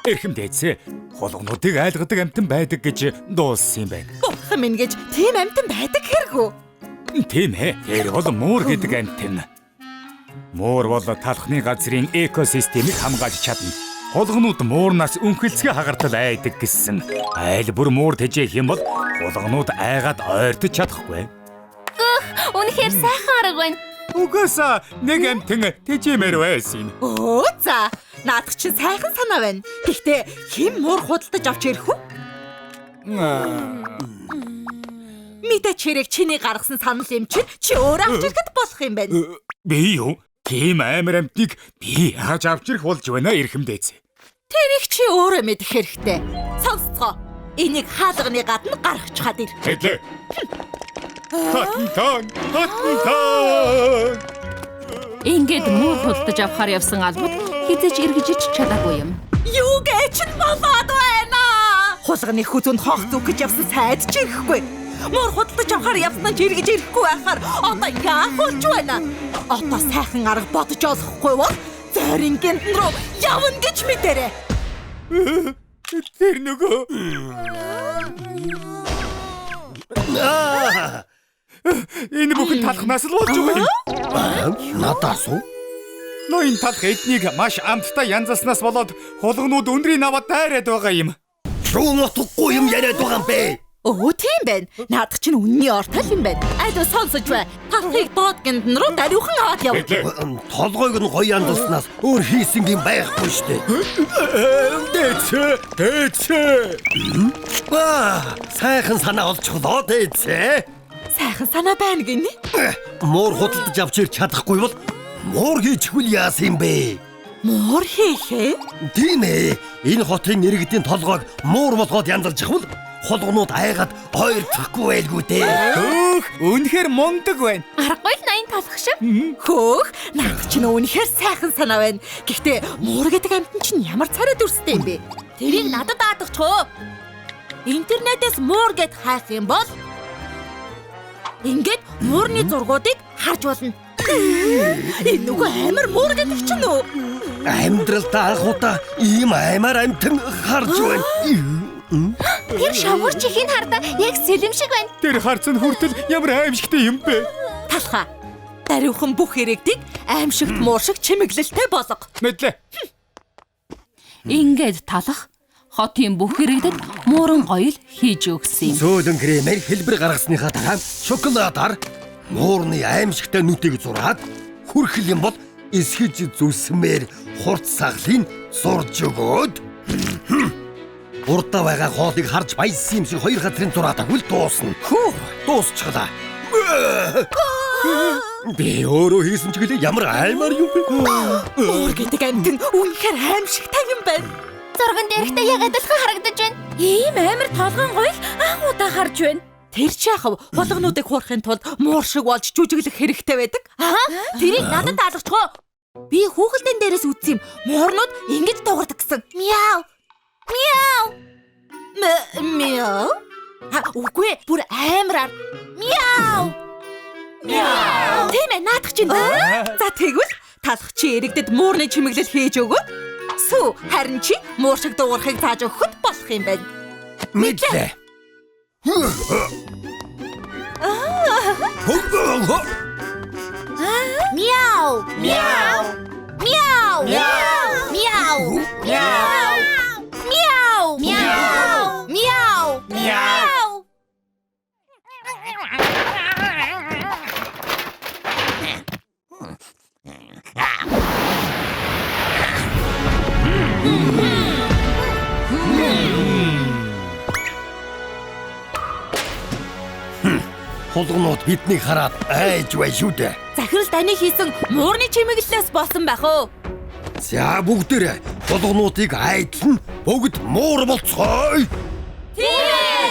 Эрхэм дээдсээ хулгануудыг айлгадаг амтан байдаг гэж дууссан юм байна. Бурхан минь гэж тийм амтан байдаг хэрэггүй. Тийм ээ. Тэр бол муур гэдэг амтан. Муур бол талхны газрын экосистемийг хамгаалж чадна. Хулганууд муурнаас өнхөлцгөө хагартал айдаг гэсэн. Айл бүр муур тэжээх юм бол хулганууд айгаад ойртож чадахгүй. Үнэхээр сайхан арга байна. Угаасаа нэг амтан тэжээмээр байсан. Оо за. Наадах чинь сайхан санаа байна. Гэхдээ хэн муур худалдаж авч ирэх вэ? Мэдээч хэрэг чиний гаргасан санал юм чи өөрөө авч ирэхэд болох юм байна. Би юу? Тийм амар амтныг би яаж авч ирэх болж байна эрхэм дээдсээ. Тэрийг чи өөрөө мэдэх хэрэгтэй. Сонсцгоо. Энийг хаалганы гадна гаргачихад ир. Хэдлээ. Хатан. Ингээд муу худалдаж авахар явсан албад хизээч эргэж ич чадаагүй юм. Юу гэж нь болоод байна? Хулганы хүзүүнд хонх зүүх гэж явсан сайд ч ирэхгүй. Муур худалдаж авахар явсан ч эргэж ирэхгүй байхаар одоо яах болж байна? Одоо сайхан арга бодож олохгүй бол зайрын руу явна гэж мэдэрэ. Тэр нөгөө энэ бүхэн талхнаас л болж байгаа юм. Надаас уу? Ноён талх эднийг маш амттай янзалснаас болоод хулганууд өндрийн аваад дайраад байгаа юм. Шуун утгагүй юм яриад байгаа юм бэ? Оо тийм байна. Наадах чинь үнний ортал юм байна. Айдуу сонсож бай. Талхыг доод гиндан руу дариухан аваад яв. Толгойг нь гоё янзалснаас өөр хийсэн юм байхгүй штэ. Дээдсээ. Сайхан санаа олчихлоо дээдсээ. Сайхан санаа байна гинэ. Муур худалдаж авч ирч чадахгүй бол муур хийчихвэл яасан юм бэ? Муур хийхээ? Тийм ээ. Энэ хотын иргэдийн толгойг муур болгоод янзалж ихвэл хулганууд айгаад ойртохгүй байлгүй дээ. Хөөх, үнэхээр мундаг байна. Аргагүй л 80 талах шиг. Хөөх, наадах чинь үнэхээр сайхан санаа байна. Гэхдээ муур гэдэг амтан чинь ямар царай дүрстэй юм бэ? Тэрийг надад даадагчгүй. Интернетээс муур гэд хайх юм бол ингээд муурны зургуудыг харж болно. Энэ нөгөө амар муур гэдэг чинь үү? Амьдралдаа анхудаа ийм аймаар амтан харж байна. Тэр шавар чихийг хардаа яг сэлэм шиг байна. Тэр харцсан хүртэл ямар аимшигтай юм бэ? Талхаа. Дариухан бүх иргэдийг аимшигт муур шиг чимэглэлтэй болго. Мэдлээ. Ингээд талах хотын бүх иргэдэд мууран гоёл хийж өгсөн юм. Зөөлөн кремээр хэлбэр гаргасныхаа дараа шоколадаар муурны аимшигтай нүдийг зураад хүрхэл юм бол эсгэж зүсмээр хурц саглыг зурж өгөөд урдаа байгаа хоолыг харж баясан юм шиг хоёр газрын зураад агуул дуусна. Хөө, дуусчихлаа. Би өөрөө хийсэн ч гэлээ ямар аймаар юм бэ? Муур гэдэг амтан үнэхээр аимшигтай юм байна. Зурган дээрхтээ яг адилхан харагдаж байна. Ийм амар толгойн гоёл анх удаа харж байна. Тэр ч яхав хулгануудыг хуурахын тулд муур шиг болж жүжиглэх хэрэгтэй байдаг. Тэрийг надад даалгачгүй. Би хүүхэлдэйн дээрээс үзсэн юм. Муурнууд ингэж дуурдаг гэсэн. Мяу. Мяу. Мяу. Үгүй бүр амараар. Мяу. Тийм ээ наадах чинь. За тэгвэл Талах чи иргэдэд муурны чимэглэл хийж өгөөд сүү харин чи муур шиг дуурахыг зааж өгөхөд болох юм байна. Мэдлээ. Мяу. Мяу. Мяу. Мяу. Мяу. Мяу. Мяу. Мяу. Мяу. Хулгунууд биднийг хараад айж бай шүү дээ. Захирал таны хийсэн муурны чимэглэлээс болсон байх уу? За бүгдээрээ хулгунуудыг айдлан бүгд муур болцгоё. Мяу.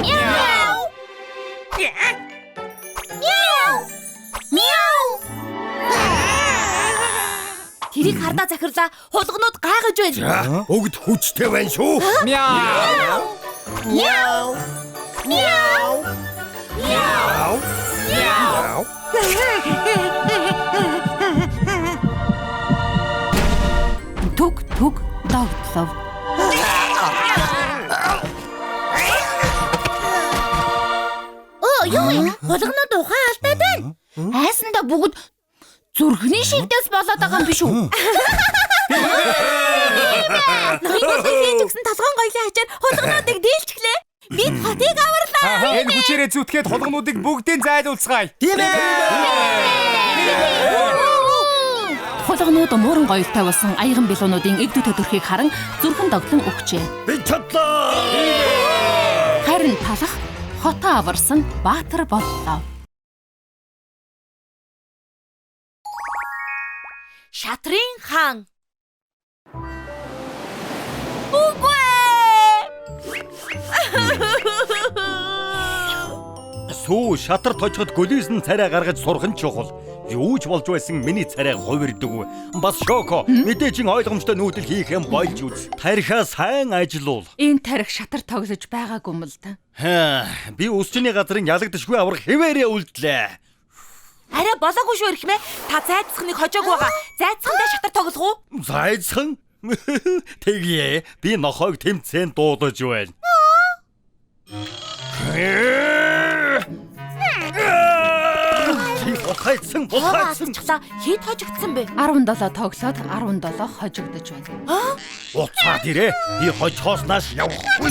Мяу. Мяу. Мяу. Тэрийг хардаа захирлаа хулгунууд гайхаж байна. За бүгд хүчтэй байна шүү. Мяу. Мяу. Мяу. Мяу. Мяу. Түг догтлов. Юу болгонод ухаан алдаад байна. Айсанда бүгд зүрхний шивдээс болоод байгаа юм биш үү? Ноён хийж өгсөн толгойн гоёлын хачаар хулгунуудыг дийлчихлээ. Бид хотыг аварлаа. Энэ хүчээрээ зүтгээд хулгунуудыг бүгдийг зайлуулцгаая. Тийм ээ. Хулгунууд муурын гоёлтой болсон аяган билуунуудын эвдүү төдөрхийг харан зүрхэн догтлон өгчээ. Би чадлаа. Харин талах хотоо аварсан баатар боллоо. Шатрын хаан. Сүү шатар тожход гөлөөсөн царай гаргаж сурах нь чухал. Юу ч болж байсан миний царай хувирддаг. Бас шоко мэдээжин ойлгомжтой нүүдэл хийх юм болж үз. Тарихаа сайн ажиллуул. Энэ тарих шатар тоглож байгаагүй юм л да. Би өсчний газрын ялагдшгүй аврах хэвээрээ үлдлээ. Арай болоогүй шүү эрхмээ. Та зайцсахныг хожоог байгаа. Зайцсахандаа шатар тоглох уу? Зайцхан. Тэгье. Би нохойг тэмцээн дуудаж байна. Хайцсан болцсон. Хэд хожигдсан бэ? 17 тоглоод 17 хожигдож байна. Уцаад ирээ. Би хожихоос явахгүй.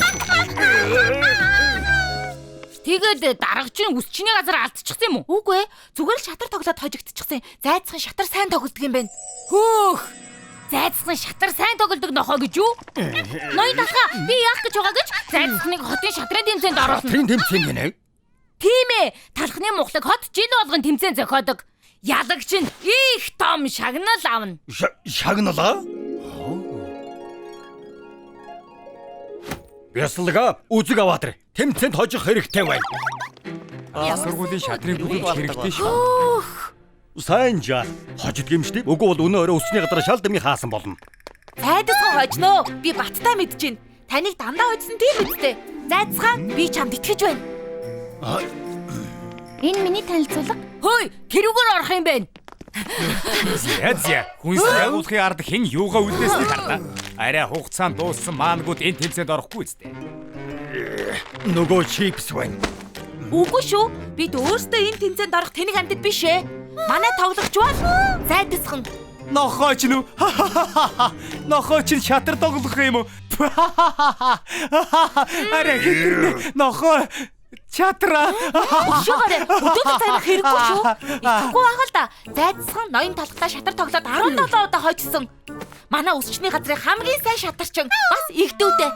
Тэгээд дарагчин үсчний газар алдчихсан юм уу? Үгүй ээ. Зүгээр л шатар тоглоод хожигдчихсан. Зайцхан шатар сайн тоглодог юм байна. Хөөх. Зайцхан шатар сайн тоглодог нохоо гэж юу? Ноён талхаа би яах гэж байгаа гэж зайцхныг хотын шатрын тэмцээнд оруулсан. Шатрын тэмцээн гинэ. Тийм ээ. Талхны мухлаг хот жил болгон тэмцээн зохиодог. Ялагч нь их том шагнал авна. Шагналаа? Яслага үзэг аваад ир. Тэмцээнд хожих хэрэгтэй байна. Сургуулийн шатрын бүлэг хэрэгтэй шүү. Сайн жаа. Хожид гимштэй. Үгүй бол өнөө өрөө өсчний газар шал дэмий хаасан болно. Зайдасхан хожноо. Би баттай мэдэж байна. Таныг дандаа хожсон тийм үстэй. Зайдасхан би чамд итгэж байна. Энэ миний танилцуулга. Хөөе, тэрүүгээр орох юм байна. Язя. Хүнс явуулахын ард хэн юугаа үлдээснийг харлаа. Арай хугацаанд дууссан маангууд энэ тэмцээнд орохгүй үстэй. Нөгөө чипс байна. Үгүй шүү. Бид өөрсдөө энэ тэмцээнд орох тэнэг амьтад биш ээ. Манай тоглогч бол зайдасхан. Нохооч нү. Нохооч нь шатар тоглох юм уу? Арай хитэрнэ. Нохоо чатра. Өшөөгөө өдөөд цайнах хэрэггүй шүү. Итгэхгүй байгаа л да. Зайдасхан ноён талхтаа шатар тоглоод 17 удаа хожсон. Манай өсчний газрын хамгийн сайн шатарчин бас игдүүтэй.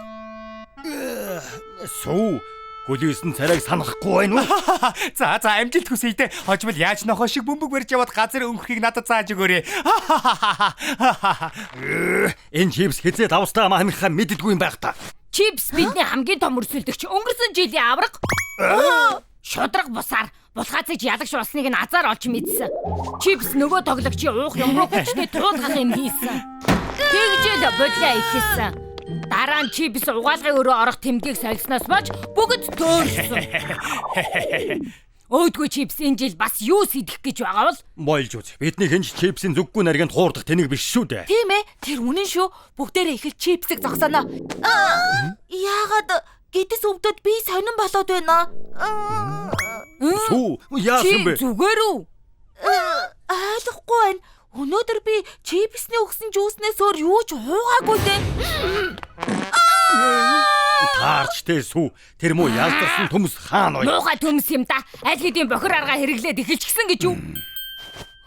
Сүү. Гөлөөсөн царайг санахгүй байна уу? За амжилт хүсье дээ. Хожмол яаж нохоо шиг бөмбөг барьж яваад газар өнгөрөхийг надад зааж өгөөрэй. Энэ чипс хизээ давстаа маамихаа мэддэггүй юм байх та. Чипс бидний хамгийн том өрсөлдөгч өнгөрсөн жилийн авраг. Шудраг бусаар булгаацыг ялагч болсныг нь азар олж мэдсэн. Чипс нөгөө тоглогчийн уух юмруу хүчтэй туулгах юм хийсэн. Тэгжэл бодлоо ихсэн. Дараа нь чипс угаалгын өрөө орох тэмдгийг солисноос болж бүгд төөрсөн. Өөдгөө чипс энэ жил бас юу сэдэх гэж байгаа бол? Бойлж үз. Бидний хинч чипсийн зүггүй наргинд хуурдах тэнэг биш шүү дээ. Тийм ээ. Тэр үнэн шүү. Бүгдээрээ их л чипсийг зогсоно. Яагаад гэдэс өвдөд би сонирн болоод байна? Сүү, яасан бэ? Зүгээр үү? Ойлгохгүй байна. Өнөөдөр би чипсний өгсөн жууснээс өөр юу ч уугаагүй дээ. Таарчтэй сүү. Тэр муу ялдарсан төмс хаана вэ? Муухай төмс юм да. Аль хэдийн бохир аргаа хэрэглээд эхэлчихсэн гэж юу?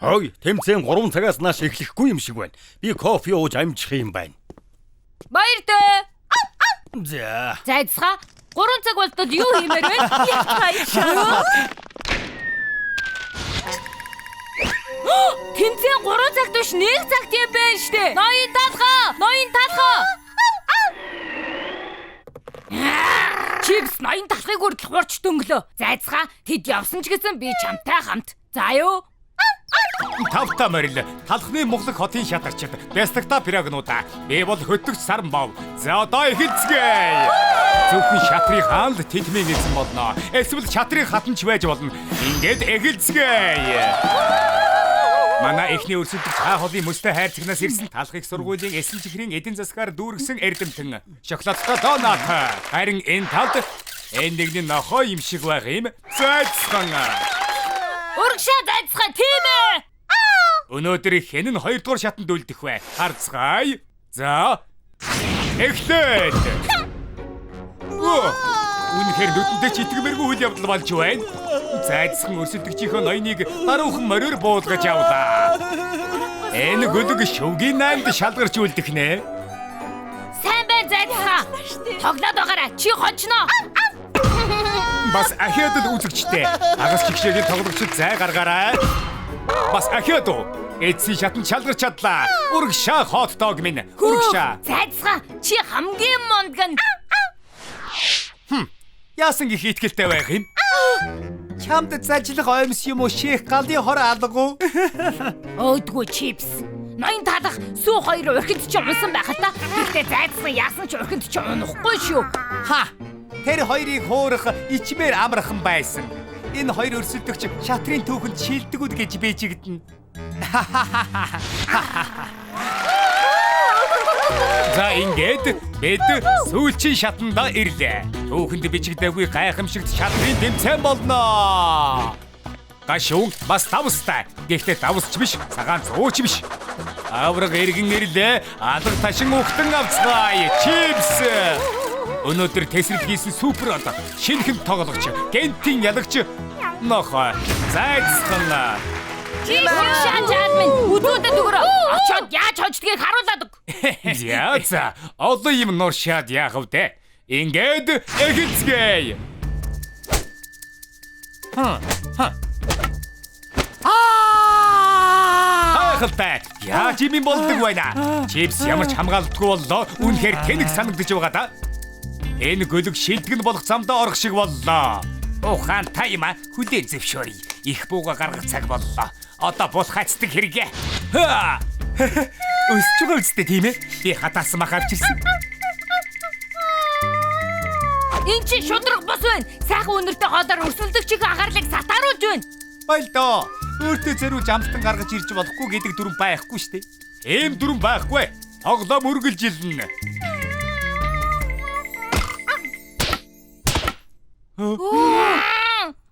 Хой, тэмцээн 3 цагаас нааш эхлэхгүй юм шиг байна. Би кофе ууж амжих юм байна. Баяр дээ. За. Зайцгаа 3 цаг болтол юу хиймээр вэ? Тэмцээн 3 цагт биш 1 цагт юм байна штэ. Ноён талхаа. Чипс ноён талхыг үрдэл хурч дөнгөлөө. Зайцгаа тэд явсан ч гэсэн би чамтай хамт. За юу? Тавта морил талхны Монголог хотын шатарчид Бястагта пирогнуудаа би бол хөтөгч Сармбав. За одоо эхэлцгээе. Зөвхөн шатрын хаанд тэтмийн эзэн болно. Эсвэл шатрын хатанч байж болно. Ингээд эхэлцгээе. Манай эхний өрсөлдөгч хаа холын мөстэй хайрцагнаас ирсэн талхыг сургуулийн эсэн чихрийн эдийн засгаар дүүргэсэн эрдэмтэн шоколадтай донат. Харин энэ талд энэ нэгний нохоо юм шиг байх юм. Зайцхан. Урагшаа зайцгаа тийм ээ. Өнөөдөр хэн нь 2 дугаар шатанд үлдэх вэ? Харцгаая. За. Эхлээд. Үнэхээр нүдэндээ ч итгэмээргүй үйл явдал болж байна. Зайцхан өрсөлдөгчийнхөө ноёныг даруухан мориор буулгаж авлаа. Энэ гөлөг шүвгийн 8-д шалгарч үлдэх нэ. Сайн бай зайцгаа. Тоглоод байгаарай. Чи хончноо. Бас ахиад л үзэгчтэй. Агас чигшээгийн тоглогчид зай гаргаарай. Бас ахиад уу. Эцсийн шатанд шалгарч чадлаа. Урагшаа хот дог минь. Урагшаа. Зайцгаа чи хамгийн мондган. Яасан гих итгэлтэй байх юм? Чамд зажлах оймс юм уу ших галын хор алгуу? Өөдгөө чипс. Ноён талах сүү хоёр урхинд ч унсан байх л та. Гэхдээ зайцсан яасан ч урхинд ч унахгүй шүү. Ха. Тэр хоёрыг хуурах ичмээр амархан байсан. Энэ хоёр өрсөлдөгч шатрын түүхэнд шилдэгүүд гэж бийжигдэнэ. За ингээд бид сүүлчийн шатанда ирлээ. Түүхэнд бичигдээгүй гайхамшигт шатрын тэмцээн болно. Гашуун бас давстай. Гэхдээ давсч биш, цагаан зууч биш. Авраг эргэн ирлээ. Алга ташин ухтан авцгаая. Чипс. Өнөөдөр тесрэл хийсэн супер одоо шинэхэн тоглогч, гентийн ялагч нохоо. Зайцхан. Шаачаад минь үдүүдэд өгөрөө. Очоод яаж хождгийг харуулдаг. За, олон юм нуршаад яах вэ? Ингээд эхэлцгээе. Ахалтай. Яаж юм болдог байна? Чипс ямар ч хамгаалдаггүй боллоо. Үнэхээр тэнэг санагдаж байгаа да. Энэ гөлөг шилдэгэн болох замдаа орох шиг боллоо. Ухаан та юм а хүлээн зөвшөөрье. Их бууга гаргах цаг боллоо. Одоо булхайцдаг хэрэгэ. Өсч байгаа үстэй тийм ээ. Би хатаасан мах авчирсан. Энд чи шудраг бос байна. Сайхан өнөртэй хоолоор өрсөлдөгчийн анхаарлыг сатааруулж байна. Баялдаа. Өөртөө зэрүүлж амттан гаргаж ирж болохгүй гэдэг дүрэн байхгүй штэ. Ийм дүрэн байхгүй. Тоглоом үргэлжилнэ.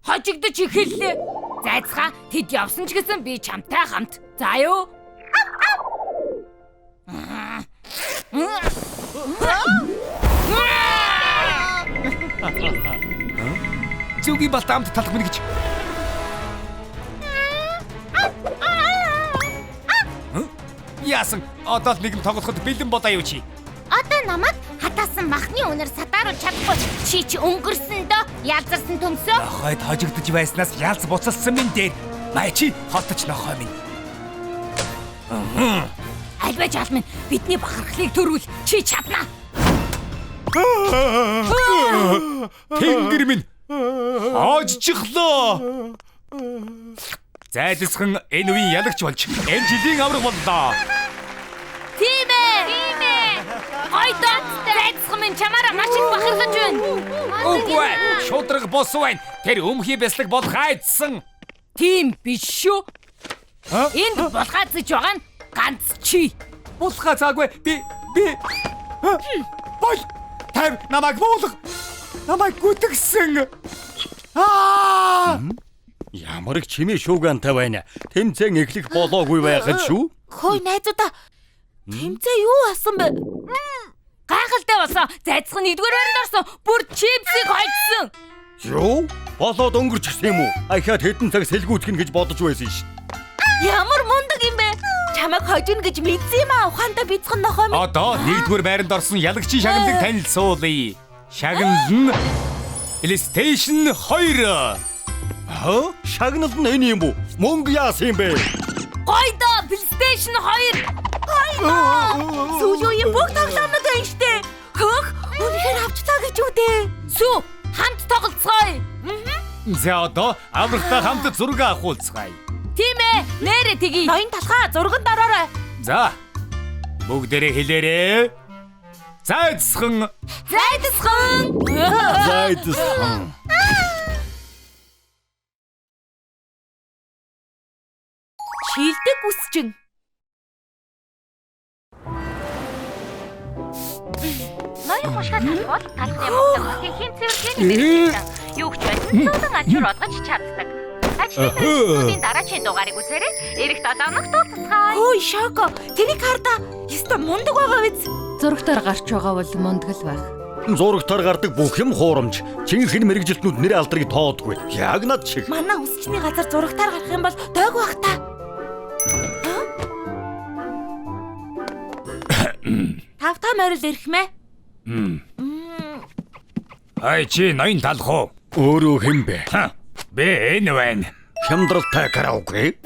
Хожигдож эхэллээ. Зайцгаа тэд явсан ч гэсэн би чамтай хамт. За юу? Зүги балтамд талах мэн гэж. Яасан одоо л нэгэн тоглоход бэлэн бодоо юу чи? Одоо намайг хатаасан махны үнээр сатааруулж чадахгүй. Чи өнгөрсөн дөө. Ялзарсан төмсөө. Хойд хожигдож байснаас ялз буцалсан минь дээр. Май чи хотч нохоо минь. Альва жаал минь бидний бахархлыг төрүүл. Чи чадна. Тэнгэр минь. Оожчихлоо. Зайлсхан энэ үеийн ялагч болж энэ жилийн авраг боллоо. Тийм ээ. Гойдоо зайцсан минь чамаараа маш их бахархаж байна. Үгүй шудраг бос байна. Тэр өмхий бяслаг бол хайдсан. Тийм биш шүү. Энд булгаацж байгаа нь ганц чи. Булгаа цаагүй би бой тав намайг буулга намайг гүтгсэн. Ямар их чимээ шуугантай байна. Тэмцэн эхлэх болоогүй байхад шүү. Хөөе найзуудаа. Тэмцээ юу асан бэ? Гайхалтай болсон. Зайцсан 1-р байранд орсон. Бүр чипсийг хойдсон. Юу? Болоод өнгөрч гисэн юм уу? Ахаад хэдэн цаг сэлгүүтгэн гэж бодож байсан ш. Ямар мундаг юм бэ? Чамайг хожино гэж мэдсэн юм аа. Ухаандаа бяцхан нохоо минь. Одоо 1-р байранд орсон ялагчийн шагналыг танилцуулъя. Шагнал нь PlayStation 2. Шагнал нь энэ юм уу? Мөнгө яасан юм бэ? Гойдоо PlayStation 2. Сүүлийн бүх тоглоомнод байна штэ. Хөөх, үнэхээр авч таа гэж үү дээ. Сүү, хамт тоглоцгоё. За одоо аврагтай хамт зураг авахулцгаая. Тийм ээ, нэрэ тгий. Ноён талхаа зурганд ороорой. За. Бүгдээрээ хэлээрээ. Зайцхан. Зайдсхан. Зайдсан. Шилдэг үсчин. Ноён хушгад бол талхны мөнгөний хэм цэвэрлэгийн мэргэжсэн. Юу ч байсан цөөн ачаар олгож чаддаг. Ажлын дараагийн дугаарыг үзээрэй. Ирэх 7 хоногт тусгай. Хөөе Шоко, тэрийг харда. Яста мундаг байгаа биз? Зурагтаар гарч байгаа бол мундаг л байх. Зурагтаар гардаг бүх юм хуурамч. Чинхэн мэрэгжилтнүүд нэр алдрыг тоодгүй. Яг над шиг. Манай үсчний газар зурагтаар гарах юм бол дойг бах та. Тавтаа морил ирэх мэ? Ай чи ноён талх уу? Өөрөө хэм бэ? Би энэ байна. Хямдралтай караоке.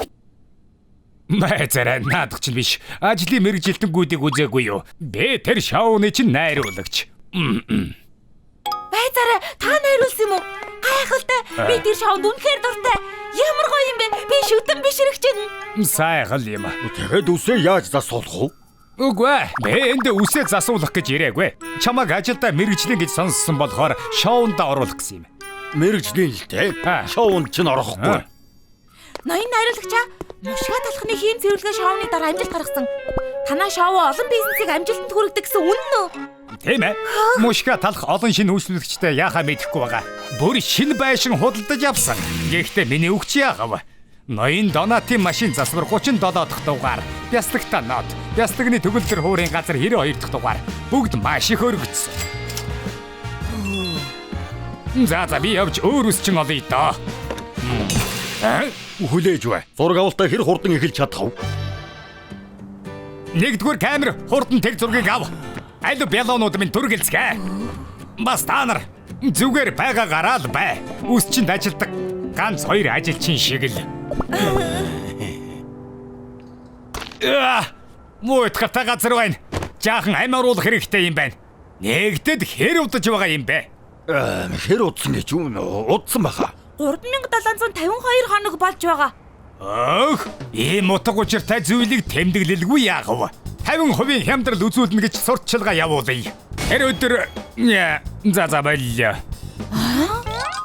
Мэзэрэ наадах чинь биш. Ажлын мэрэгжилтэнгүүдийг үзээгүй юу? Би тэр шоуны чинь найруулагч. Байцаараа та найруулсан юм уу? Гайхалтай. Би тэр шоунд үнэхээр дуртай. Ямар гоё юм бэ? Би шүтэн бишрэгч юм. Сайхан юм. Тэгэхэд үсээ яаж засуулах вэ? Үгүй. Би энд үсээ засуулах гэж ирээгүй. Чамайг ажилдаа мэрэгчлэн гэж сонссон болохоор шоунд оруулах гэсэн юм. Мэргэжлийн л те. Шоунд ч орохгүй. Ноён найруулагчаа мушгаа талхны хийм цэвэрлэгээ шоуны дараа амжилт гаргасан. Танаа шоу олон бизнесийг амжилтанд хүргэдэг гэсэн үнэн үү? Тийм ээ. Мушга талх олон шинэ үйлчлэгчтэй яхаа мэдэхгүй байгаа. Бүр шинэ байшин худалдаж авсан. Гэхдээ миний өгч яагав. Ноён Донатын машин засвар 37 дахь дугаар. Бяслагта нот. Бяслагны төгөлдөр хуурын газар 92 дахь дугаар. Бүгд маш их өргөцсөн. За би явж өөр үсчин олъё доо. Хүлээж бай. Зураг авалтаа хэр хурдан эхэлж чадах вэ? 1-р камер хурдан тэг зургийг ав. Аль бялоонууд минь түргэлцгээ. Бас та нар зүгээр байгаа гараал бай. Үсчинд ажилдаг ганц 2 ажилчин шиг л. Муутгатай газар байна. Жаахан амь оруулах хэрэгтэй юм байна. Нэгдэд хэр удаж байгаа юм бэ? Хэр удсан гэж юу удсан баха. 3752 хоног болж байгаа. Ах, ийм утга учиртай зүйлийг тэмдэглэлгүй яагав. 50% хямдрал үзүүлнэ гэж сурталчилгаа явуулъя. Тэр өдөр за болё.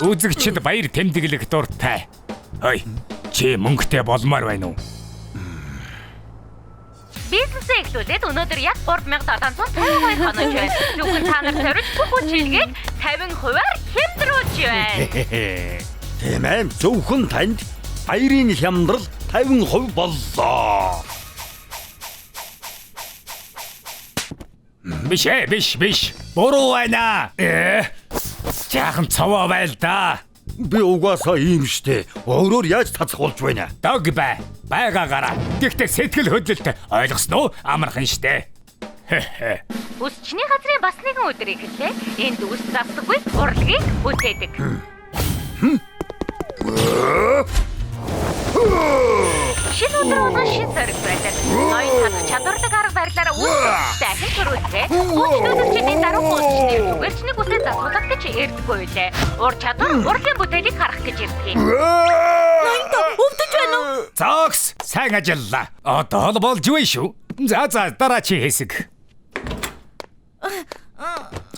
Үзэгчд баяр тэмдэглэх дуртай. Хой, чи мөнгөтэй болмоор байна уу? Бизнесээ эхлүүлээд өнөөдөр яг 3752 хоног байна. Зөвхөн та нар зориулж бүх үйлчилгээг 50%-аар хямдруулж байна. Тийм ээ, зөвхөн танд баярын хямдрал 50% боллоо. Биш. Буруу байна. Жаахан цовоо байл да. Би угаасаа ийм штэ. Өөрөөр яаж цацах болж байна? Дог бай. Байгаагаараа. Гэхдээ сэтгэл хөдлөлт ойлгосноо амархан штэ. Үсчний газрын бас нэгэн өдөр эхэллээ. Энд үс засдаггүй урлагийг үсээдэг. Шинэ өдөр болгон шинэ зориг байдаг. Ноён чадах чадварлаг арга барилаараа үсчтэй ахин төрүүлээ. Үсчнүүдчний дараа үсчний зүгээрчнийг үсээ засуулах гэж ирдэггүй үлээ. Ур чадвар урлын бүтээлийг харах гэж ирдэг юм. Ноён өвдөж байна уу? Зогс, сайн ажиллаа. Одоо л болж байна шүү. За дараа чи хэсэг.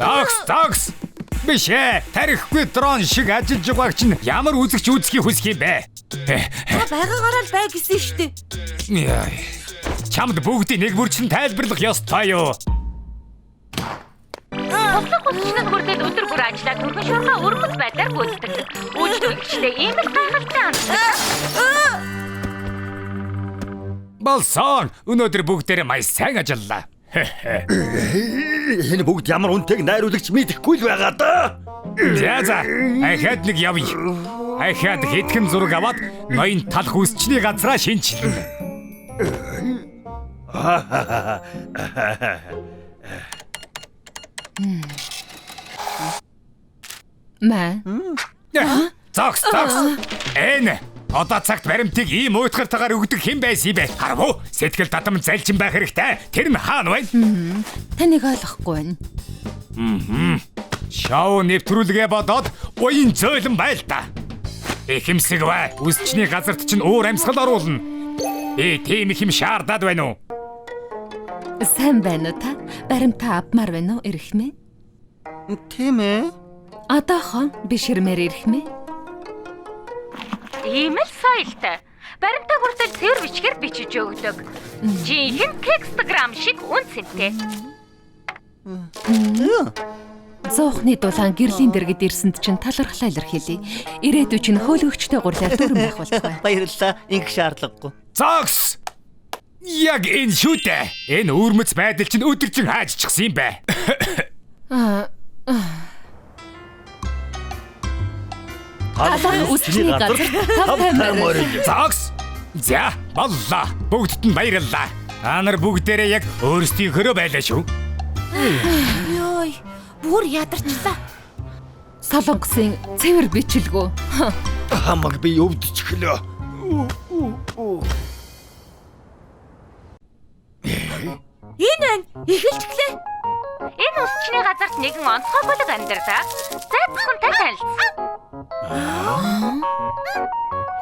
Зогс. Биш ээ. Тарихгүй дрон шиг ажиллаж байгааг чинь ямар үзэгч үзхийг хүсэх юм бэ? Та байгаагаараа л бай гэсэн штэ. Яа. Чамд бүгдийг нэг бүрчэн тайлбарлах ёстой юу? Бусдын хүчнэд хүртэл өдөр бүр ажиллаад түргэн шуурга өрмөц байдлаар гүйцэтгэдэг. Үйлчлүүлэгчдээ ийм л гайхалтай ханддаг. Болсон. Өнөөдөр бүгдээрээ маяг сайн ажиллалаа. Энэ бүгд ямар үнэтэйг найруулагч мэдэхгүй л байгаа да. За. Ахад нэг явъя. Ахад хэдхэн зураг аваад ноён талах үсчний газраа шинжилнэ. Маа. Зогс. Энэ одоо цагт баримтыг ийм уйтгартаагаар өгдөг хэн байсан бэ? Харав уу? Сэтгэл татам залжин байх хэрэгтэй. Тэр нь хаана байна? Таныг ойлгохгүй байна. Шоу нэвтрүүлгээ бодоод уян зөөлөн байл та. Эхэмсэг бай. Үсчний газарт чинь уур амьсгал оруулна. Тийм их юм шаардаад байна уу? Сайн байна уу та? Баримтаа авмаар байна уу, эрхмээ? Тийм ээ. Одоохон биширмээр эрхмээ. Ийм л соёлтой. Баримтаа бүртэл цэвэр бичгээр бичиж өгдөг. Жинхэнэ текстограм шиг үнцэнтэй. Зоохны дулаан гэрлийн дэргэд ирсэнд чинь талархлаа илэрхийлье. Ирээдүйд чинь хөөлөгчтэй гурлаар дүрэн байх болтугай. Баярлалаа. Ингэх шаардлагагүй. Зогс! Яг энэ шүү дээ. Энэ өвөрмөц байдал чинь өдөржин хаажчихсан юм бэ. Талар үсчний газар тавтаймаар. Зогс! За, боллоо. Бүгдд нь баярлалаа. Та нар бүгдээрээ яг өөрсдийнхөө байлаа шүү. Йой, бүр ядарчлаа. Солонгосын цэвэр бичлэгөө. Хамаг би өвдчихлөө. Энэ эхэлчихлээ. Энэ үсчний газарт нэгэн онцгой бүлэг амьдардаг. Зайцхантай танилцсан.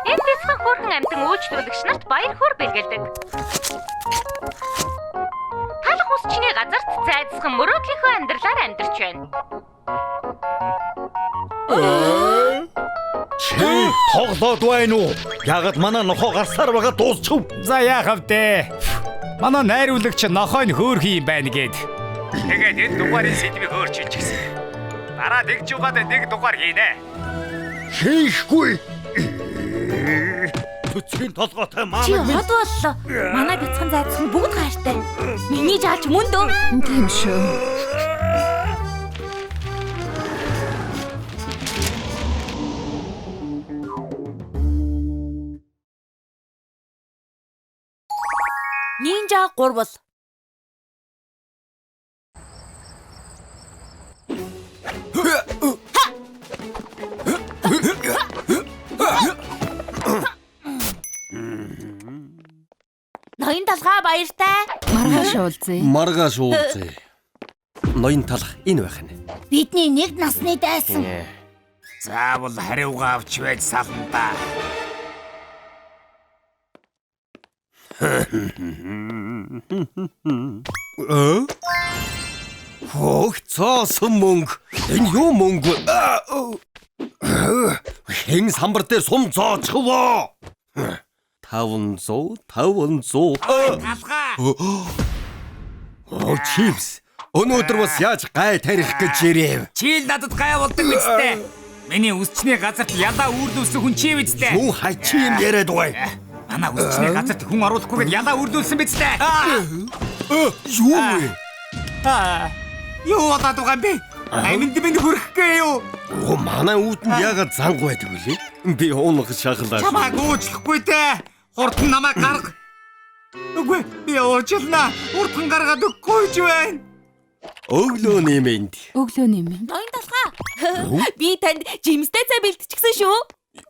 Энэ бяцхан хөөрхөн амьтан үйлчлүүлэгч нарт баяр хөөр бэлгэлдэг. Талах үсчний газарт зайцхан мөрөөдлийнхөө амьдралаар амьдарч байна. Чи тоглоод байна уу? Ягд манай нохоо гарсаар байгаа дуусчихв. За яахав дээ. Манай найруулагч нохойн хөөрхөн юм байна гээд. Тэгээд энэ дугаарыг сэдвийг өөрчилж гисэн. Дараа тэгж угаад нэг дугаар хийнэ. Хийхгүй. Төцгийн толгойтой Чи маань хот боллоо. Манай бяцхан зайцхан бүгд гаартай. Миний жаач мөн дөө. Тийм шүү. Нинжа гурвал. Ноён талхаа баяртай. Маргааш уулзъя. Маргааш уулзъя. Ноён талах энэ байх нь. Бидний нэг насны дайсан. Заавал хариугаа авч байж сална да. Хөөцөөсөн мөнгө. Энэ юу мөнгө? Хэн самбар дээр сум зоочхвоо. 500. Оо чипс. Өнөөдөр бас яаж гай тарих гэж ирэв. Чи л надад гай болдог үстэй. Миний үсчний газарт ялаа үүрлүүлсэн хүн чи үстэй. Юу хачи юм яриад бай. Манай үсчний газарт хүн оруулахгүйгээд ялаа үүрлүүлсэн биз дээ. Юу вэ? Юу болоод байгаа юм бэ? Аминд минь хүрхгүй юу? Оо манай үүдэнд яагаад занг байдаг вэ? Би уунах шахалаа. Чамайг уучлахгүй дээ. Хурдан намайг гарга. Үгүй би уучлаа. Хурдан гаргаад өгөхгүй ч байна. Өглөө нэмэнд. Өглөөний минь. Ноён талхаа. Би танд жимстэй цай бэлтчихсэн шүү.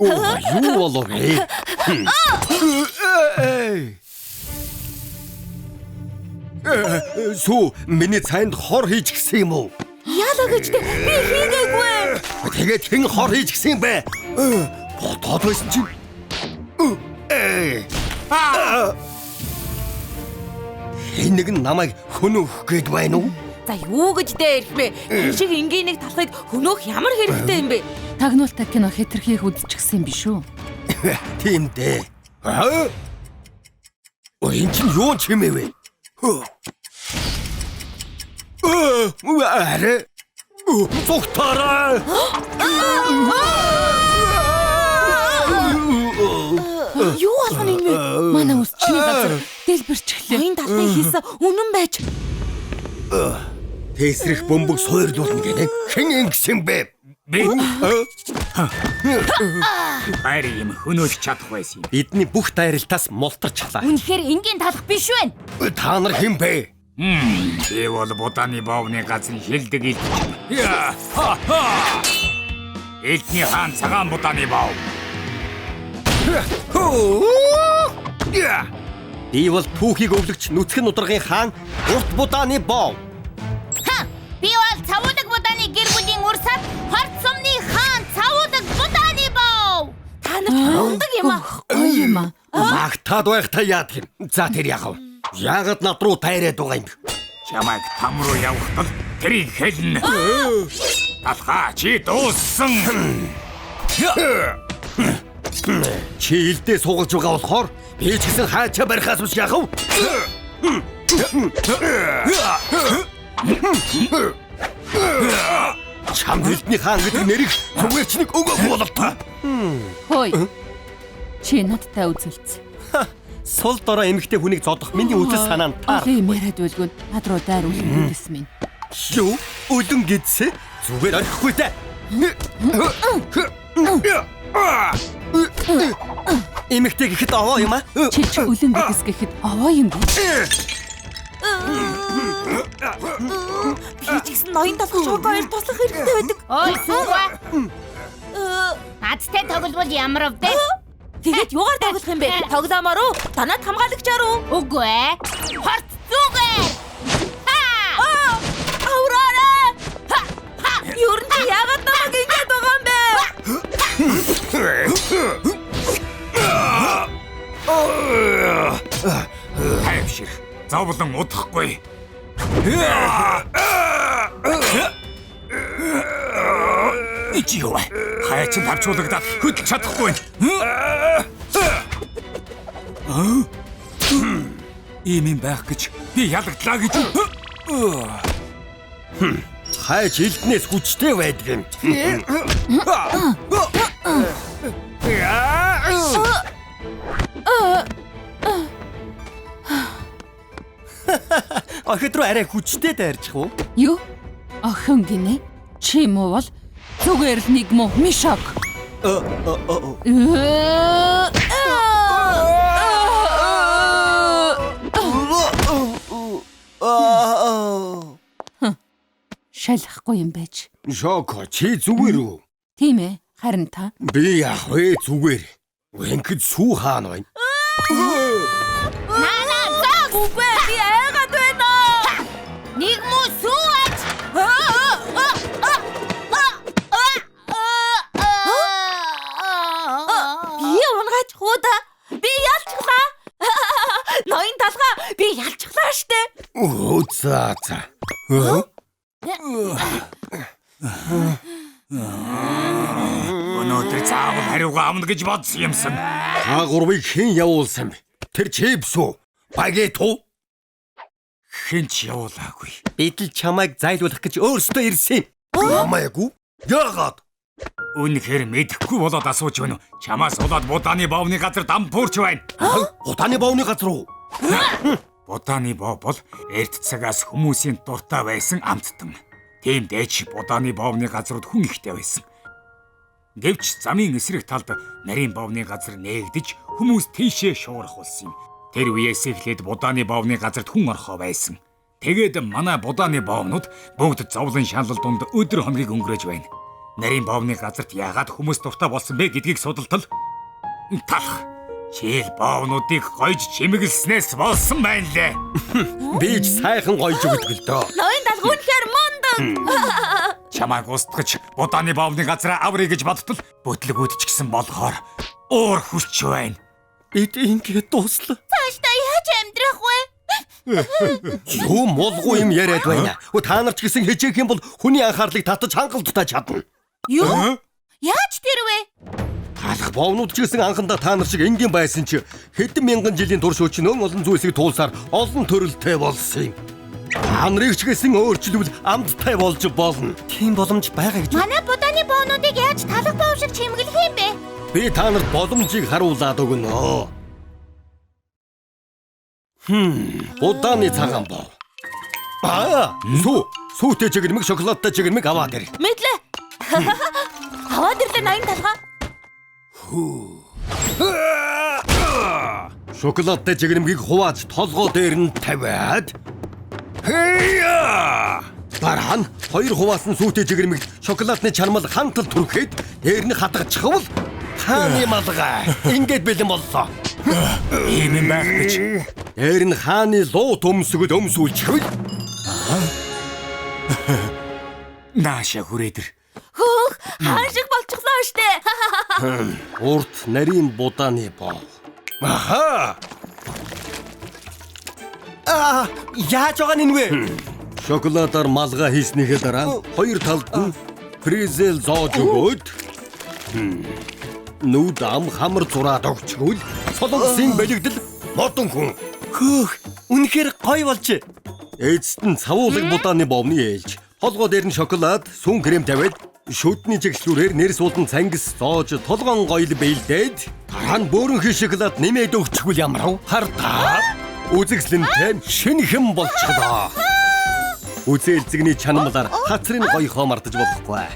Юу болов вэ? Сүү миний цайнд хор хийж гисэн юм уу? Яалаа гэжтэй би хийгээгүй. Тэгээд хэн хор хийж гисэн бэ? Ботоод байсан чинь. Хэн нэг нь намайг хөнөөх гээд байна уу? За юу гэж дээр ирэх бэ? Энэ шиг энгийнэг талхыг хөнөөх ямар хэрэгтэй юм бэ? Тагнуултай кино хэтэрхийх үзчихсэн юм биш үү? Тийм дээ. Энэ чинь юу юм бэ? Аре. Цогтараа. Юу болгоно юм бэ? Манай үсчний газар дэлбэрчихлээ. Ноён талхыг хийсэн үнэн байж. Тэсрэх бөмбөг суурлуулна гэнэ. Хэн ингэсэн бэ? Би хайр юм хөнөөлж чадах байсан юм. Бидний бүх дайралтаас мултарчлаа. Үнэхээр энгийн талах биш байна. Та нар хэн бэ? Би бол Будааны боовны газрын шилдэг элч. Элчний хаан цагаан Будааны боов. Би бол түүхийг өвлөгч нүцгэн ударгын хаан Урт Будааны боов. Би бол Цавуудаг Будааны гэр бүлийн урсад Хорт сумны хаан Цавуудаг Будааны боов. Та нар ундаг юм аа. Гоё юм аа. Магтаад байх та яадаг юм. За тэр яах вэ? Яагаад над руу тайраад байгаа юм бэ? Чамайг там руу явахдаа тэрийг хэлнэ. Талхаа чи дууссан. Чи илдээ суугалж байгаа болохоор би ч гэсэн хаачаа барихаас биш яах вэ? Чам хэлтний хаан гэдэг нэрийг зүгээр ч нэг өгөөгүй бололтой. Хөөе. Чи надтай үзэлц. Сул дорой эмэгтэй хүнийг зодох миний үзэл санаанд таар. Ийм яриад байлгүй над руу дайр үлгэндэс минь. Юу? Үлэн гэдсэ? Зүгээр орхихгүй дээ. Эмэгтэй гэхэд овоо юм аа? Чи ч үлэн гэдс гэхэд овоо юм бэ? Би ч гэсэн ноён талхыг шууд хоёр туслах хэрэгтэй байдаг. Ой суугаа. Надтай тоглол ямар вэ? Тэгээд юугаар тоглох юм бэ? Тоглоомоор уу? Танад хамгаалагчаар уу? Үгүй ээ. Хорт зүгээр. Авраарай! Юу нь яагаад намайг ингэж байгаа юм бэ? Хайвшир. Зовлон удахгүй. Ич юу вэ? Хайчин тавчуулагдаад хөдлөж чадахгүй. Ийм юм байх гэж би ялагдлаа гэж. Хайч элднээс хүчтэй байдаг юм. Охид руу арай хүчтэй дайрчих уу? Юу? Охин гинэ? Чи муу бол зүгээр л нэг муу мишок. Шалахгүй юм байж. Шоко чи зүгээр үү? Тийм ээ. Харин та Би яах вэ зүгээр. Ингээд сүү хаана байна? Үгүй би айгаад байна. нэг муу сууж. Би унгаач хуудаа. Би ялчглаа. Ноён талхаа би ялчглаа штэ. Оо за. Өнөөдөр заавал хариугаа авна гэж бодсон юмсан. Та гурвыг хэн явуулсан бэ? Тэр чипс үү? Багет уу? Хэн ч явуулаагүй. Бид л чамайг зайлуулах гэж өөрсдөө ирсэн юм. Ямаагүй? Яагаад? Үнэхээр мэдэхгүй болоод асууж байна уу? Чамаас болоод Будааны боовны газар дампуурч байна. Будааны боовны газар уу? Будааны боов бол эрт цагаас хүмүүсийн дуртай байсан амттан. Тиймдээч Будааны боовны газрууд хүн ихтэй байсан. Гэвч замын эсрэг талд нарийн боовны газар нээгдэж хүмүүс тийшээ шуурах болсон юм. Тэр үеэс эхлээд Будааны боовны газарт хүн орхоо байсан. Тэгээд манай Будааны боовнууд бүгд зовлон шанал дунд өдөр хоногийг өнгөрөөж байна. Нарийн боовны газарт яагаад хүмүүс дуртай болсон бэ гэдгийг судалтал талах. Чийл боовнуудыг гойж чимэглснээс болсон байна лээ. Би ч сайхан гойж өгдөг л дөө. Ноён талх үнэхээр мундаг. Чамайг устгаж Будааны боовны газараа аврыг гэж бодтол бүтлгүүд ч гэсэн болохоор уур хүч байна. Бид ингээд дуслаа. Цаашдаа яаж амьдрах вэ? Юу молгоо юм яриад байна. Та нар ч гэсэн хичээх юм бол хүний анхаарлыг татаж хангалттай чадна. Юу? Яаж тэр вэ? Алах боовнууд ч гэсэн анхандаа та нар шиг энгийн байсан ч хэдэн мянган жилийн турш өчнөн олон зүйлсийг туулсаар олон төрөлтэй болсон юм. Та нарыг ч гэсэн өөрчлөвл амттай болж болно. Тийм боломж байгаа гэж. Манай будааны боонуудыг яаж талах боов шиг чимэглэх юм бэ? Би та нарт боломжийг харуулад өгнө. Будааны цагаан боо. Сүүтэй чигэрмэг, шоколадтай чигэрмэг аваад ир. Мэдлээ. Аваад ирлээ 80 талгаа. Шоколадтай чигэрмгийг хувааж толгой дээр нь тавиад. Дараа нь 2 хуваасан сүүтэй чигэрмэгт шоколадны чармал хантал түрхэхэд дээр нь хатгачихвал хааны малгай. Ингээд бэлэн боллоо. Ийм юм байх гэж. Дээр нь хааны луу төмсгөл өмсүүлчихвэл Нааша хүрээдэр. Хөөх, хаан шиг болчихлоо штэ. урт нарийн будааны боо. Яаж байгаа нь вэ? Шоколадаар малгай хийснийхээ дараа 2 талд нь презел зоож өгөөд нүүд ам хамар зураад өгчгөл солонгосын бэлэгдэл модон хүн. Хөөх, үнэхээр гоё болж. Эцэст нь цавуулаг будааны боовны ээлж. Толгой дээр нь шоколад, сүн крем тавиад шүдний чигшлүүрээр нэрс уулан цангис зоож толгоон гоёл бэлдээд дараа нь бөөрөнхий шоколад нэмээд өгчихвэл ямар вэ? Хардаа. Үзэгслэнтэй шинэхэн болчихлоо. Үзэлцэгний чанамлаар хацрын гоёхоо мартаж болохгүй.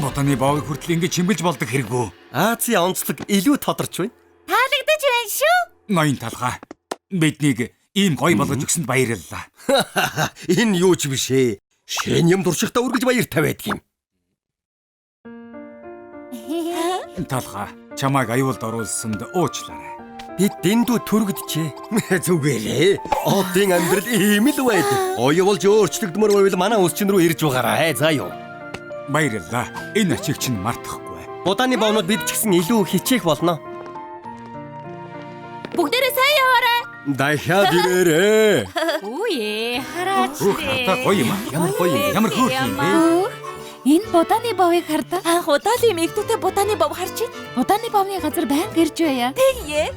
Будааны боовыг хүртэл ингэж чимбэлж болдог хэрэггүй. Азийн онцлог илүү тодорч байна. Таалагдаж байна шүү. Ноён талгаа. Биднийг ийм гоё болгож өгсөнд баярлалаа. Энэ юу ч биш ээ. Шин юм туршихтаа үргэлж баяртай байдаг юм. Талгаа, чамайг аюулд оруулсанд уучлаарай. Би дэндүү төрөгдөжээ. Зүгээрээ. Одын амьдрал ийм л байдаг. Оёо болж өөрчлөгдмөр байвал манай улс чинь рүү ирж байгаарай. За юу. Баярлалаа. Энэ ачиг чинь мартахгүй. Будааны боонууд бид ч гэсэн илүү хичээх болно. Бүгдээрээ сайн яваарай. Дахиад ирээрээ. Үе, хараач. Та гоё юм аа. Ямар гоё юм. Ямар хөөх юм бэ? Энэ будааны боовыг хардаа. Анх удаалын мэгдүүтэй будааны бов харчих. Будааны боовны газар байнга ирж байя. Тэгье.